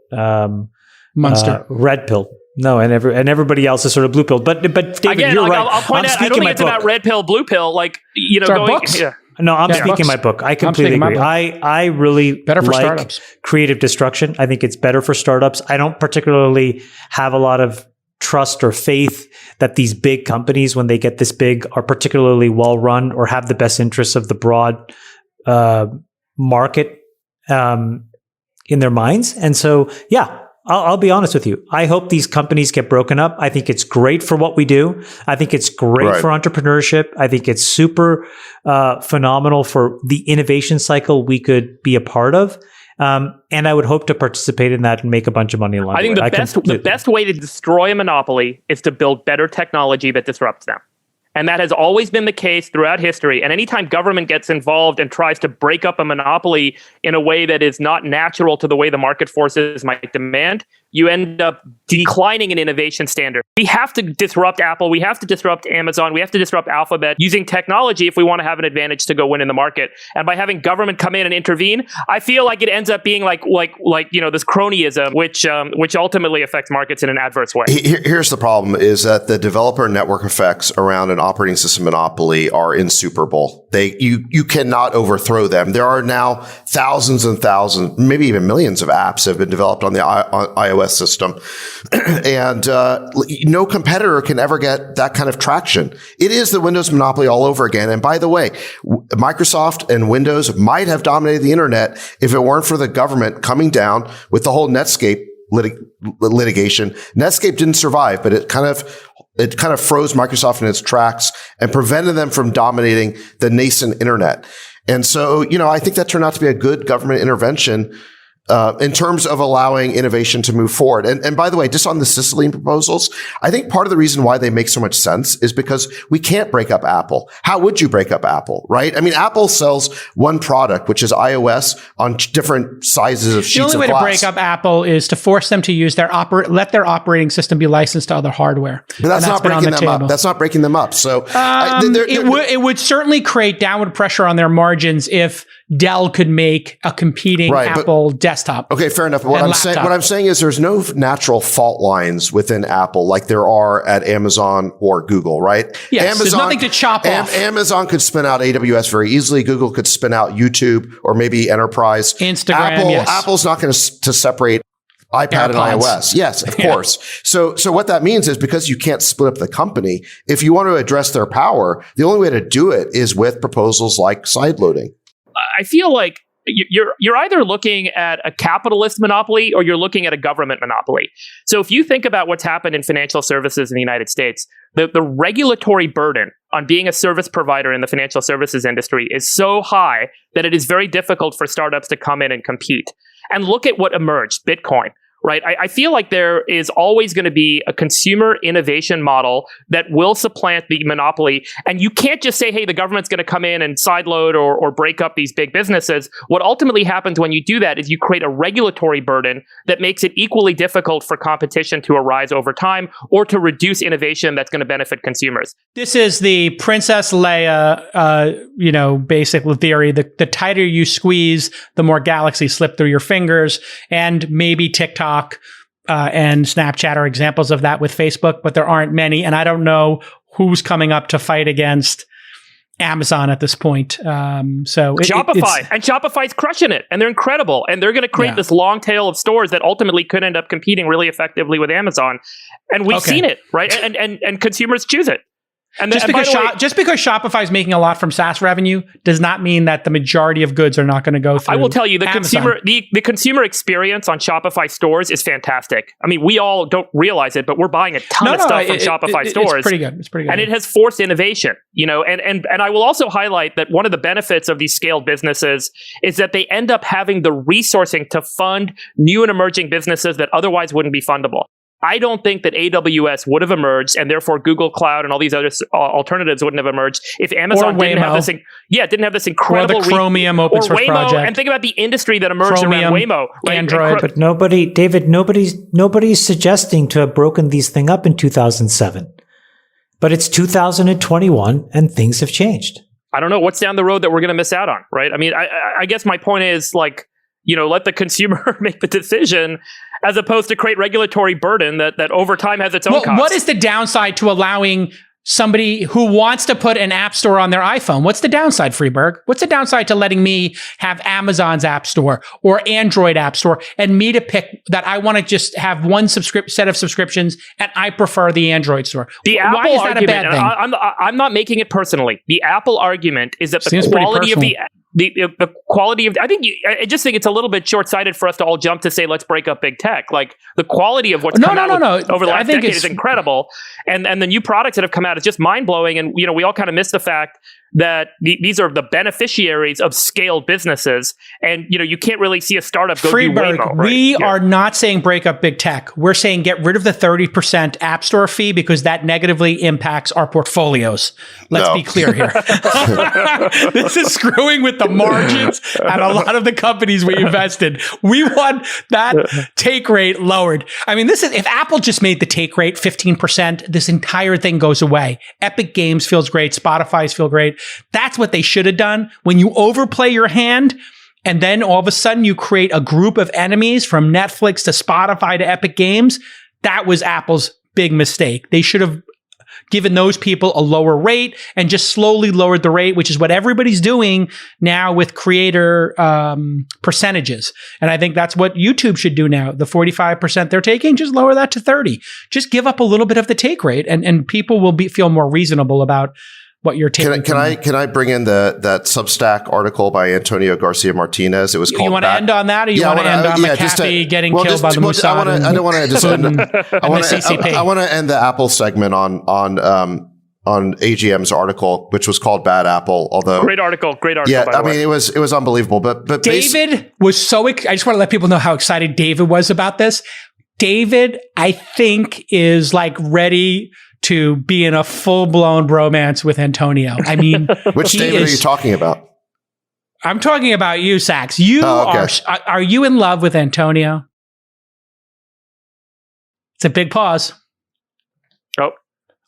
B: monster
A: red pill. No, and everybody else is sort of blue pill. But David,
D: again,
A: you're right.
D: I'll point out. I don't think it's about red pill, blue pill.
B: Books.
A: Yeah. No, I'm speaking my book. I completely agree. I really
B: better for
A: like
B: startups.
A: Creative destruction. I think it's better for startups. I don't particularly have a lot of trust or faith that these big companies, when they get this big, are particularly well run or have the best interests of the broad market in their minds. And so, yeah, I'll be honest with you. I hope these companies get broken up. I think it's great for what we do. I think it's great for entrepreneurship. I think it's super phenomenal for the innovation cycle we could be a part of. And I would hope to participate in that and make a bunch of money along the way.
D: I think the best way to destroy a monopoly is to build better technology that disrupts them. And that has always been the case throughout history. And anytime government gets involved and tries to break up a monopoly in a way that is not natural to the way the market forces might demand, you end up declining in innovation standard. We have to disrupt Apple. We have to disrupt Amazon. We have to disrupt Alphabet using technology if we want to have an advantage to go win in the market. And by having government come in and intervene, I feel like it ends up being like this cronyism, which ultimately affects markets in an adverse way.
C: Here's the problem: is that the developer network effects around an operating system monopoly are insuperable. You cannot overthrow them. There are now thousands and thousands, maybe even millions of apps have been developed on the iOS system. And no competitor can ever get that kind of traction. It is the Windows monopoly all over again. And by the way, Microsoft and Windows might have dominated the internet if it weren't for the government coming down with the whole Netscape litigation. Netscape didn't survive, but it kind of froze Microsoft in its tracks and prevented them from dominating the nascent internet. And so, I think that turned out to be a good government intervention in terms of allowing innovation to move forward. And by the way, just on the Sicilian proposals, I think part of the reason why they make so much sense is because we can't break up Apple. How would you break up Apple, right? I mean, Apple sells one product, which is iOS, on different sizes of sheets of glass.
B: The only way to break up Apple is to force them to use let their operating system be licensed to other hardware.
C: But that's not breaking them up. That's not breaking them up. So
B: it would certainly create downward pressure on their margins if Dell could make a competing Apple desktop.
C: Okay, fair enough. But what I'm saying is there's no natural fault lines within Apple like there are at Amazon or Google, right?
B: Yes, there's nothing to chop off.
C: Amazon could spin out AWS very easily. Google could spin out YouTube or maybe Enterprise.
B: Instagram, yes.
C: Apple's not going to separate iPad and iOS. Yes, of course. So what that means is because you can't split up the company, if you want to address their power, the only way to do it is with proposals like sideloading.
D: I feel like you're either looking at a capitalist monopoly or you're looking at a government monopoly. So if you think about what's happened in financial services in the United States, the regulatory burden on being a service provider in the financial services industry is so high that it is very difficult for startups to come in and compete. And look at what emerged, Bitcoin. Right. I feel like there is always going to be a consumer innovation model that will supplant the monopoly. And you can't just say, hey, the government's going to come in and sideload or break up these big businesses. What ultimately happens when you do that is you create a regulatory burden that makes it equally difficult for competition to arise over time or to reduce innovation that's going to benefit consumers.
B: This is the Princess Leia, basic theory. The tighter you squeeze, the more galaxies slip through your fingers, and maybe TikTok and Snapchat are examples of that with Facebook, but there aren't many. And I don't know who's coming up to fight against Amazon at this point.
D: Shopify. And Shopify's crushing it. And they're incredible. And they're going to create this long tail of stores that ultimately could end up competing really effectively with Amazon. And we've seen it, right? And consumers choose it. And
B: just because Shopify is making a lot from SaaS revenue does not mean that the majority of goods are not going to go through.
D: I will tell you, the
B: Amazon.
D: consumer experience on Shopify stores is fantastic. I mean, we all don't realize it, but we're buying a ton of stuff from Shopify stores.
B: It's pretty good.
D: And it has forced innovation. And I will also highlight that one of the benefits of these scaled businesses is that they end up having the resourcing to fund new and emerging businesses that otherwise wouldn't be fundable. I don't think that AWS would have emerged, and therefore Google Cloud and all these other alternatives wouldn't have emerged if Amazon didn't have this incredible
B: or the Chromium open source
D: Waymo,
B: project.
D: And think about the industry that emerged
B: Chromium,
D: around Waymo, right?
A: Android. But nobody's suggesting to have broken these things up in 2007. But it's 2021, and things have changed.
D: I don't know what's down the road that we're going to miss out on, right? I mean, I guess my point is let the consumer make the decision, as opposed to create regulatory burden that over time has its own costs.
B: What is the downside to allowing somebody who wants to put an app store on their iPhone? What's the downside, Freeberg? What's the downside to letting me have Amazon's app store or Android app store and me to pick that I want to just have one set of subscriptions and I prefer the Android store?
D: Why
B: is that a bad thing?
D: I'm not making it personally. The Apple argument is that the the quality of, I just think it's a little bit short-sighted for us to all jump to say, let's break up big tech. Like the quality of what's come out over the last decade is incredible. And the new products that have come out is just mind-blowing. And, we all kind of miss the fact that these are the beneficiaries of scaled businesses. And, you can't really see a startup go do Waymo, right?
B: We are not saying break up big tech. We're saying get rid of the 30% app store fee because that negatively impacts our portfolios. Let's be clear here. This is screwing with the margins at a lot of the companies we invested. We want that take rate lowered. I mean, if Apple just made the take rate 15%, this entire thing goes away. Epic Games feels great. Spotify's feel great. That's what they should have done. When you overplay your hand and then all of a sudden you create a group of enemies from Netflix to Spotify to Epic Games, that was Apple's big mistake. They should have given those people a lower rate and just slowly lowered the rate, which is what everybody's doing now with creator percentages. And I think that's what YouTube should do now. The 45% they're taking, just lower that to 30. Just give up a little bit of the take rate and people will feel more reasonable about what you're taking.
C: Can I bring in that Substack article by Antonio Garcia Martinez? It was called.
B: You want to end on that, or you want to end on McAfee getting killed by the Mossad?
C: I don't want to just end. I want to end the Apple segment on AGM's article, which was called "Bad Apple." Although
D: great article.
C: Yeah, I mean it was unbelievable. But
B: David was so. I just want to let people know how excited David was about this. David, I think, is like ready to be in a full-blown bromance with Antonio. I mean,
C: which David are you talking about?
B: I'm talking about you, Sachs. You are you in love with Antonio? It's a big pause.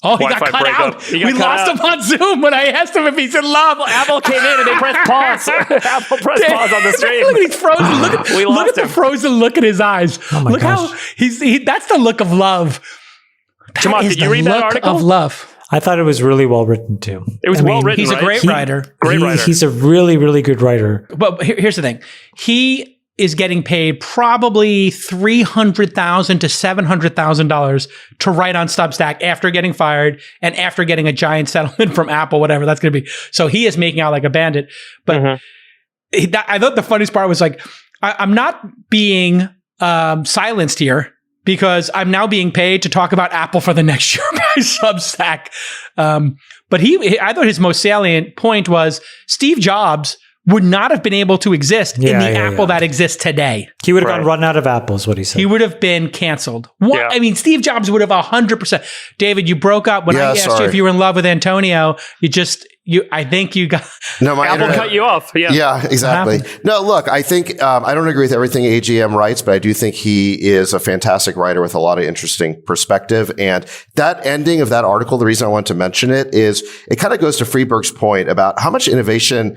B: Oh, he got cut out. We lost him on Zoom when I asked him if he's in love.
D: Apple came in and they pressed pause. Apple pressed pause on the stream.
B: Look, he's frozen. Look at the frozen look in his eyes. Oh look gosh. How that's the look of love.
D: Jamal, did you read that article?
B: Of love.
A: I thought it was really well written too.
D: It was well written.
B: He's a great writer.
D: Great writer.
A: He's a really, really good writer.
B: But here's the thing. He is getting paid probably $300,000 to $700,000 to write on Substack after getting fired and after getting a giant settlement from Apple, whatever that's going to be. So he is making out like a bandit. But I thought the funniest part was like, I'm not being silenced here, because I'm now being paid to talk about Apple for the next year by Substack. But I thought his most salient point was Steve Jobs would not have been able to exist in the Apple that exists today.
A: He would have gone run out of Apple is what he said.
B: He would have been canceled. I mean, Steve Jobs would have 100%. David, you broke up when I asked you if you were in love with Antonio. I think you got...
C: No,
D: Apple cut you off.
C: Yeah, exactly. No, look, I think I don't agree with everything AGM writes, but I do think he is a fantastic writer with a lot of interesting perspective. And that ending of that article, the reason I want to mention it is it kind of goes to Friedberg's point about how much innovation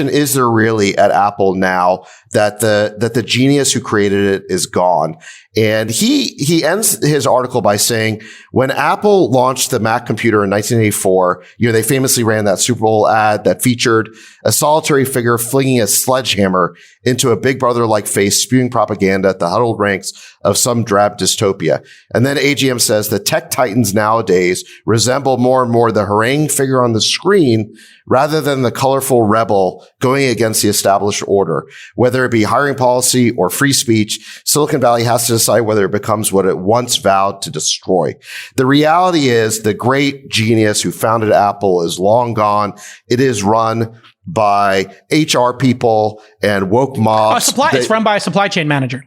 C: is there really at Apple now that the genius who created it is gone. And he ends his article by saying, when Apple launched the Mac computer in 1984, they famously ran that Super Bowl ad that featured a solitary figure flinging a sledgehammer into a Big Brother-like face, spewing propaganda at the huddled ranks of some drab dystopia. And then AGM says the tech titans nowadays resemble more and more the haranguing figure on the screen rather than the colorful rebel going against the established order. Whether it be hiring policy or free speech, Silicon Valley has to decide whether it becomes what it once vowed to destroy. The reality is the great genius who founded Apple is long gone. It is run by HR people and woke mobs.
B: It's run by a supply chain manager.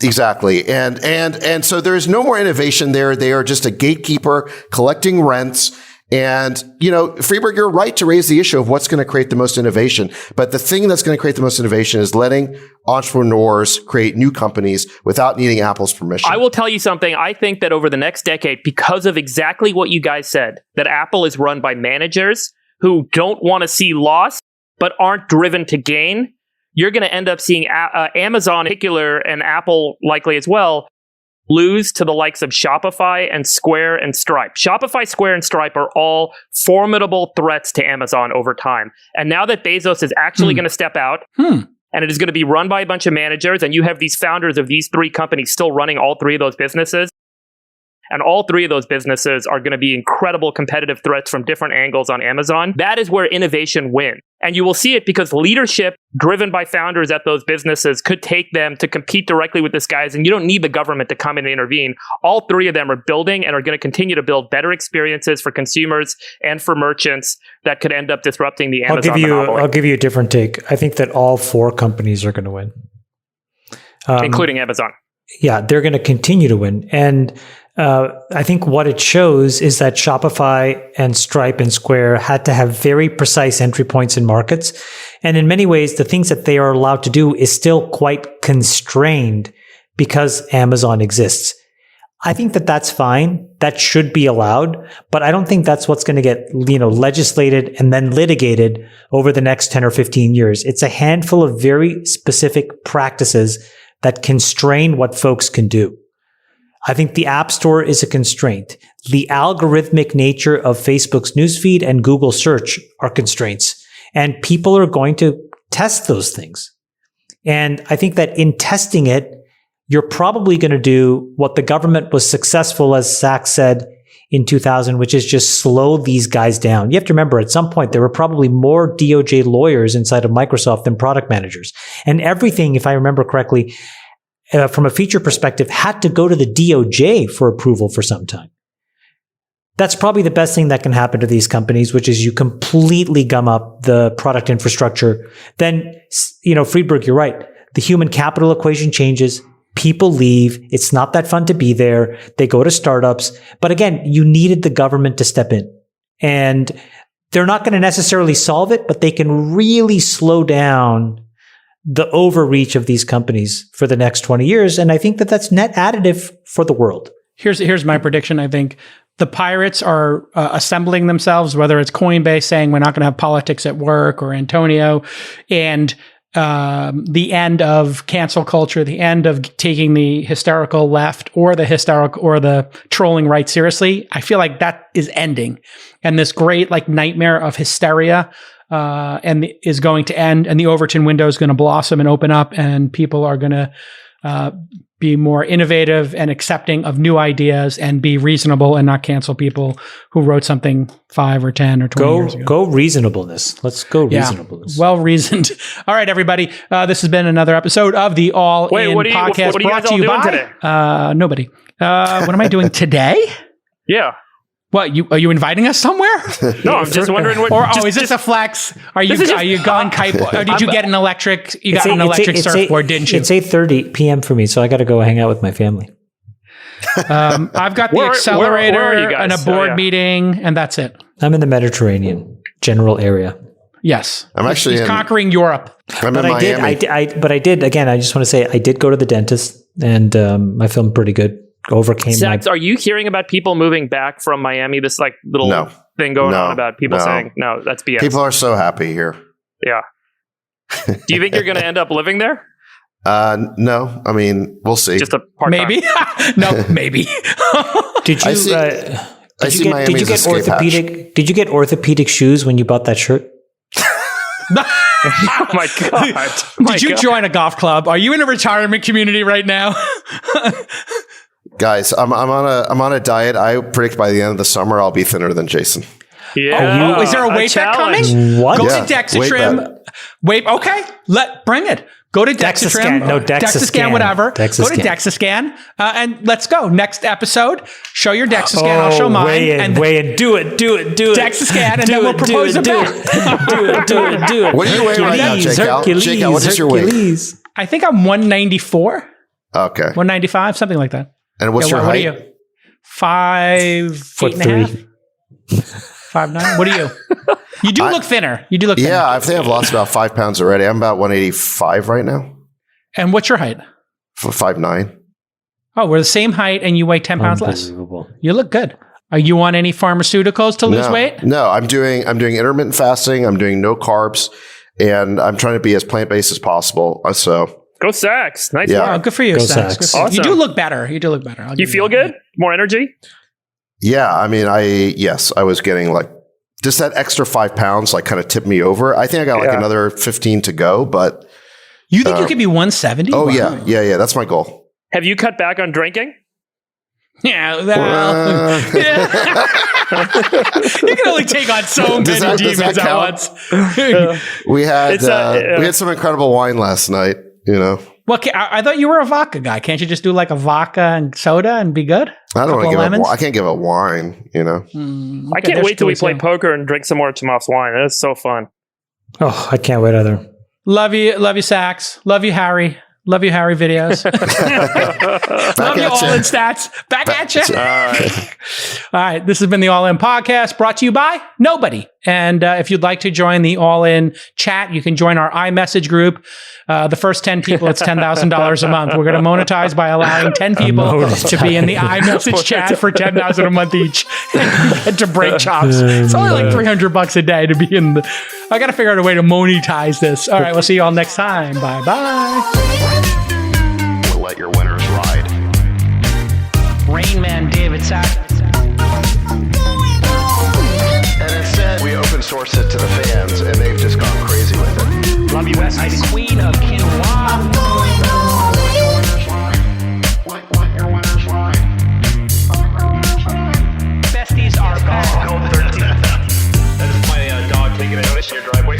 C: Exactly. And so there's no more innovation there. They are just a gatekeeper collecting rents. And, Friedberg, you're right to raise the issue of what's going to create the most innovation. But the thing that's going to create the most innovation is letting entrepreneurs create new companies without needing Apple's permission.
D: I will tell you something. I think that over the next decade, because of exactly what you guys said, that Apple is run by managers who don't want to see loss, but aren't driven to gain, you're going to end up seeing Amazon in particular, and Apple likely as well, lose to the likes of Shopify and Square and Stripe. Shopify, Square, and Stripe are all formidable threats to Amazon over time. And now that Bezos is actually going to step out, and it is going to be run by a bunch of managers, and you have these founders of these three companies still running all three of those businesses, And all three of those businesses are going to be incredible competitive threats from different angles on Amazon. That is where innovation wins. And you will see it because leadership driven by founders at those businesses could take them to compete directly with these guys. And you don't need the government to come in and intervene. All three of them are building and are going to continue to build better experiences for consumers and for merchants that could end up disrupting the Amazon monopoly.
A: I'll give you a different take. I think that all four companies are going to win.
D: Including Amazon.
A: Yeah, they're going to continue to win. And I think what it shows is that Shopify and Stripe and Square had to have very precise entry points in markets. And in many ways, the things that they are allowed to do is still quite constrained because Amazon exists. I think that that's fine. That should be allowed, but I don't think that's what's going to get, legislated and then litigated over the next 10 or 15 years. It's a handful of very specific practices that constrain what folks can do. I think the App Store is a constraint. The algorithmic nature of Facebook's newsfeed and Google search are constraints, and people are going to test those things. And I think that in testing it, you're probably going to do what the government was successful, as Sachs said in 2000, which is just slow these guys down. You have to remember, at some point, there were probably more DOJ lawyers inside of Microsoft than product managers. And everything, if I remember correctly, from a feature perspective, had to go to the DOJ for approval for some time. That's probably the best thing that can happen to these companies, which is you completely gum up the product infrastructure. Then, Friedberg, you're right. The human capital equation changes. People leave. It's not that fun to be there. They go to startups. But again, you needed the government to step in. And they're not going to necessarily solve it, but they can really slow down the overreach of these companies for the next 20 years. And I think that that's net additive for the world.
B: Here's my prediction. I think the pirates are assembling themselves, whether it's Coinbase saying we're not going to have politics at work, or Antonio, and the end of cancel culture, the end of taking the hysterical left or the trolling right seriously. I feel like that is ending, and this great nightmare of hysteria is going to end, and the Overton window is going to blossom and open up, and people are going to be more innovative and accepting of new ideas and be reasonable and not cancel people who wrote something 5 or 10 or 20 years ago.
A: Go reasonableness. Let's go reasonableness.
B: Well reasoned. All right, everybody. This has been another episode of the All In Podcast.
D: What are you guys all doing today?
B: Nobody. What am I doing today?
D: Yeah.
B: What, are you inviting us somewhere?
D: No, I'm just wondering what.
B: Or is this a flex? Are you gone kite? Or did you get an electric? You got an electric surfboard, didn't you?
A: It's 8:30 p.m. for me, so I got to go hang out with my family.
B: I've got the accelerator
D: where are you guys?
B: and a board meeting, and that's it.
A: I'm in the Mediterranean general area.
B: Yes,
C: I'm actually
B: he's conquering Europe.
C: I'm in Miami.
A: But I did. Again, I just want to say I did go to the dentist, and I filmed pretty good. Overcame
D: Zach, are you hearing about people moving back from Miami? This little thing going on about people saying, no, that's BS.
C: People are so happy here.
D: Yeah. Do you think you're going to end up living there?
C: No. I mean, we'll see.
D: Just a part-time.
B: Maybe. No, maybe.
A: Did you get orthopedic shoes when you bought that shirt?
D: Oh my God.
B: Did you join a golf club? Are you in a retirement community right now?
C: Guys, I'm on a diet. I predict by the end of the summer I'll be thinner than Jason.
D: Yeah.
B: Is there a weight bet coming?
A: What?
B: Go to Dexatrim. Wait, okay. Bring it. Go to Dexatrim. Dexascan, whatever. Go to Dexascan and let's go. Next episode, show your Dexascan. I'll show mine.
A: Weigh in. Do it.
B: Dexascan, and then we'll propose a bet.
A: Do it.
C: What are you weighing right now, Jake Al? Jake Al, what is your weight?
B: I think I'm 194.
C: Okay.
B: 195, something like that.
C: And what's your height?
B: What are you? 5'8.5". 5'9". What are you? You do look thinner.
C: Yeah, I think I've lost about 5 pounds already. I'm about 185 right now.
B: And what's your height?
C: 5'9".
B: Oh, we're the same height, and you weigh 10 pounds less. You look good. Are you on any pharmaceuticals to lose weight?
C: No, I'm doing intermittent fasting. I'm doing no carbs, and I'm trying to be as plant-based as possible. So.
D: Go Sachs. Nice
C: work.
B: Oh, good for you, Sachs.
D: Awesome.
B: You do look better.
D: You feel good? More energy?
C: Yeah. I mean, I was getting just that extra 5 pounds, kind of tipped me over. I think I got another 15 to go, but.
B: You think you could be 170?
C: Oh, wow. Yeah. That's my goal.
D: Have you cut back on drinking?
B: Yeah, you can only take on so many demons at once.
C: We had some incredible wine last night. You know.
B: Well, I thought you were a vodka guy. Can't you just do like a vodka and soda and be good?
C: I don't want to give up. I can't give up wine. You know.
D: I can't wait till we play poker and drink some more Tomas wine. That's so fun.
A: Oh, I can't wait either.
B: Love you, Sax. Love you, Harry. Love you, Harry videos. Love you, All In Stats. Back at you. All right. This has been the All In Podcast, brought to you by nobody. And if you'd like to join the All In chat, you can join our iMessage group. The first 10 people, it's $10,000 a month. We're going to monetize by allowing 10 people to be in the iMessage chat for $10,000 a month each. And get to break chops. It's only like $300 a day to be in the... I got to figure out a way to monetize this. All right. We'll see you all next time. Bye-bye.
C: We'll let your winners ride.
B: Rain Man David Sack.
C: And instead, we open source it to the fans, and they've just gone crazy with it.
B: Love you, Besties. Queen of quinoa.
C: Let your winners ride.
B: Besties are gone.
E: That is my dog taking a notice in your driveway.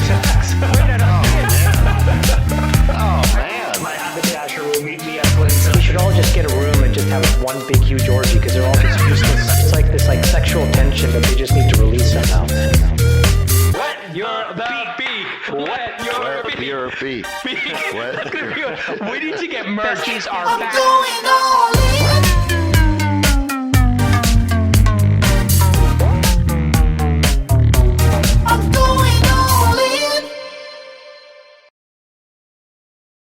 C: Oh man!
F: My haberdasher will meet me at Clinton. We should all just get a room and just have one big huge orgy because they're all just useless. It's like this sexual tension that they just need to release somehow.
E: Wet your beak. Wet your beak.
C: Your feet.
E: We need to get merch.
B: Besties are back.
G: Going on.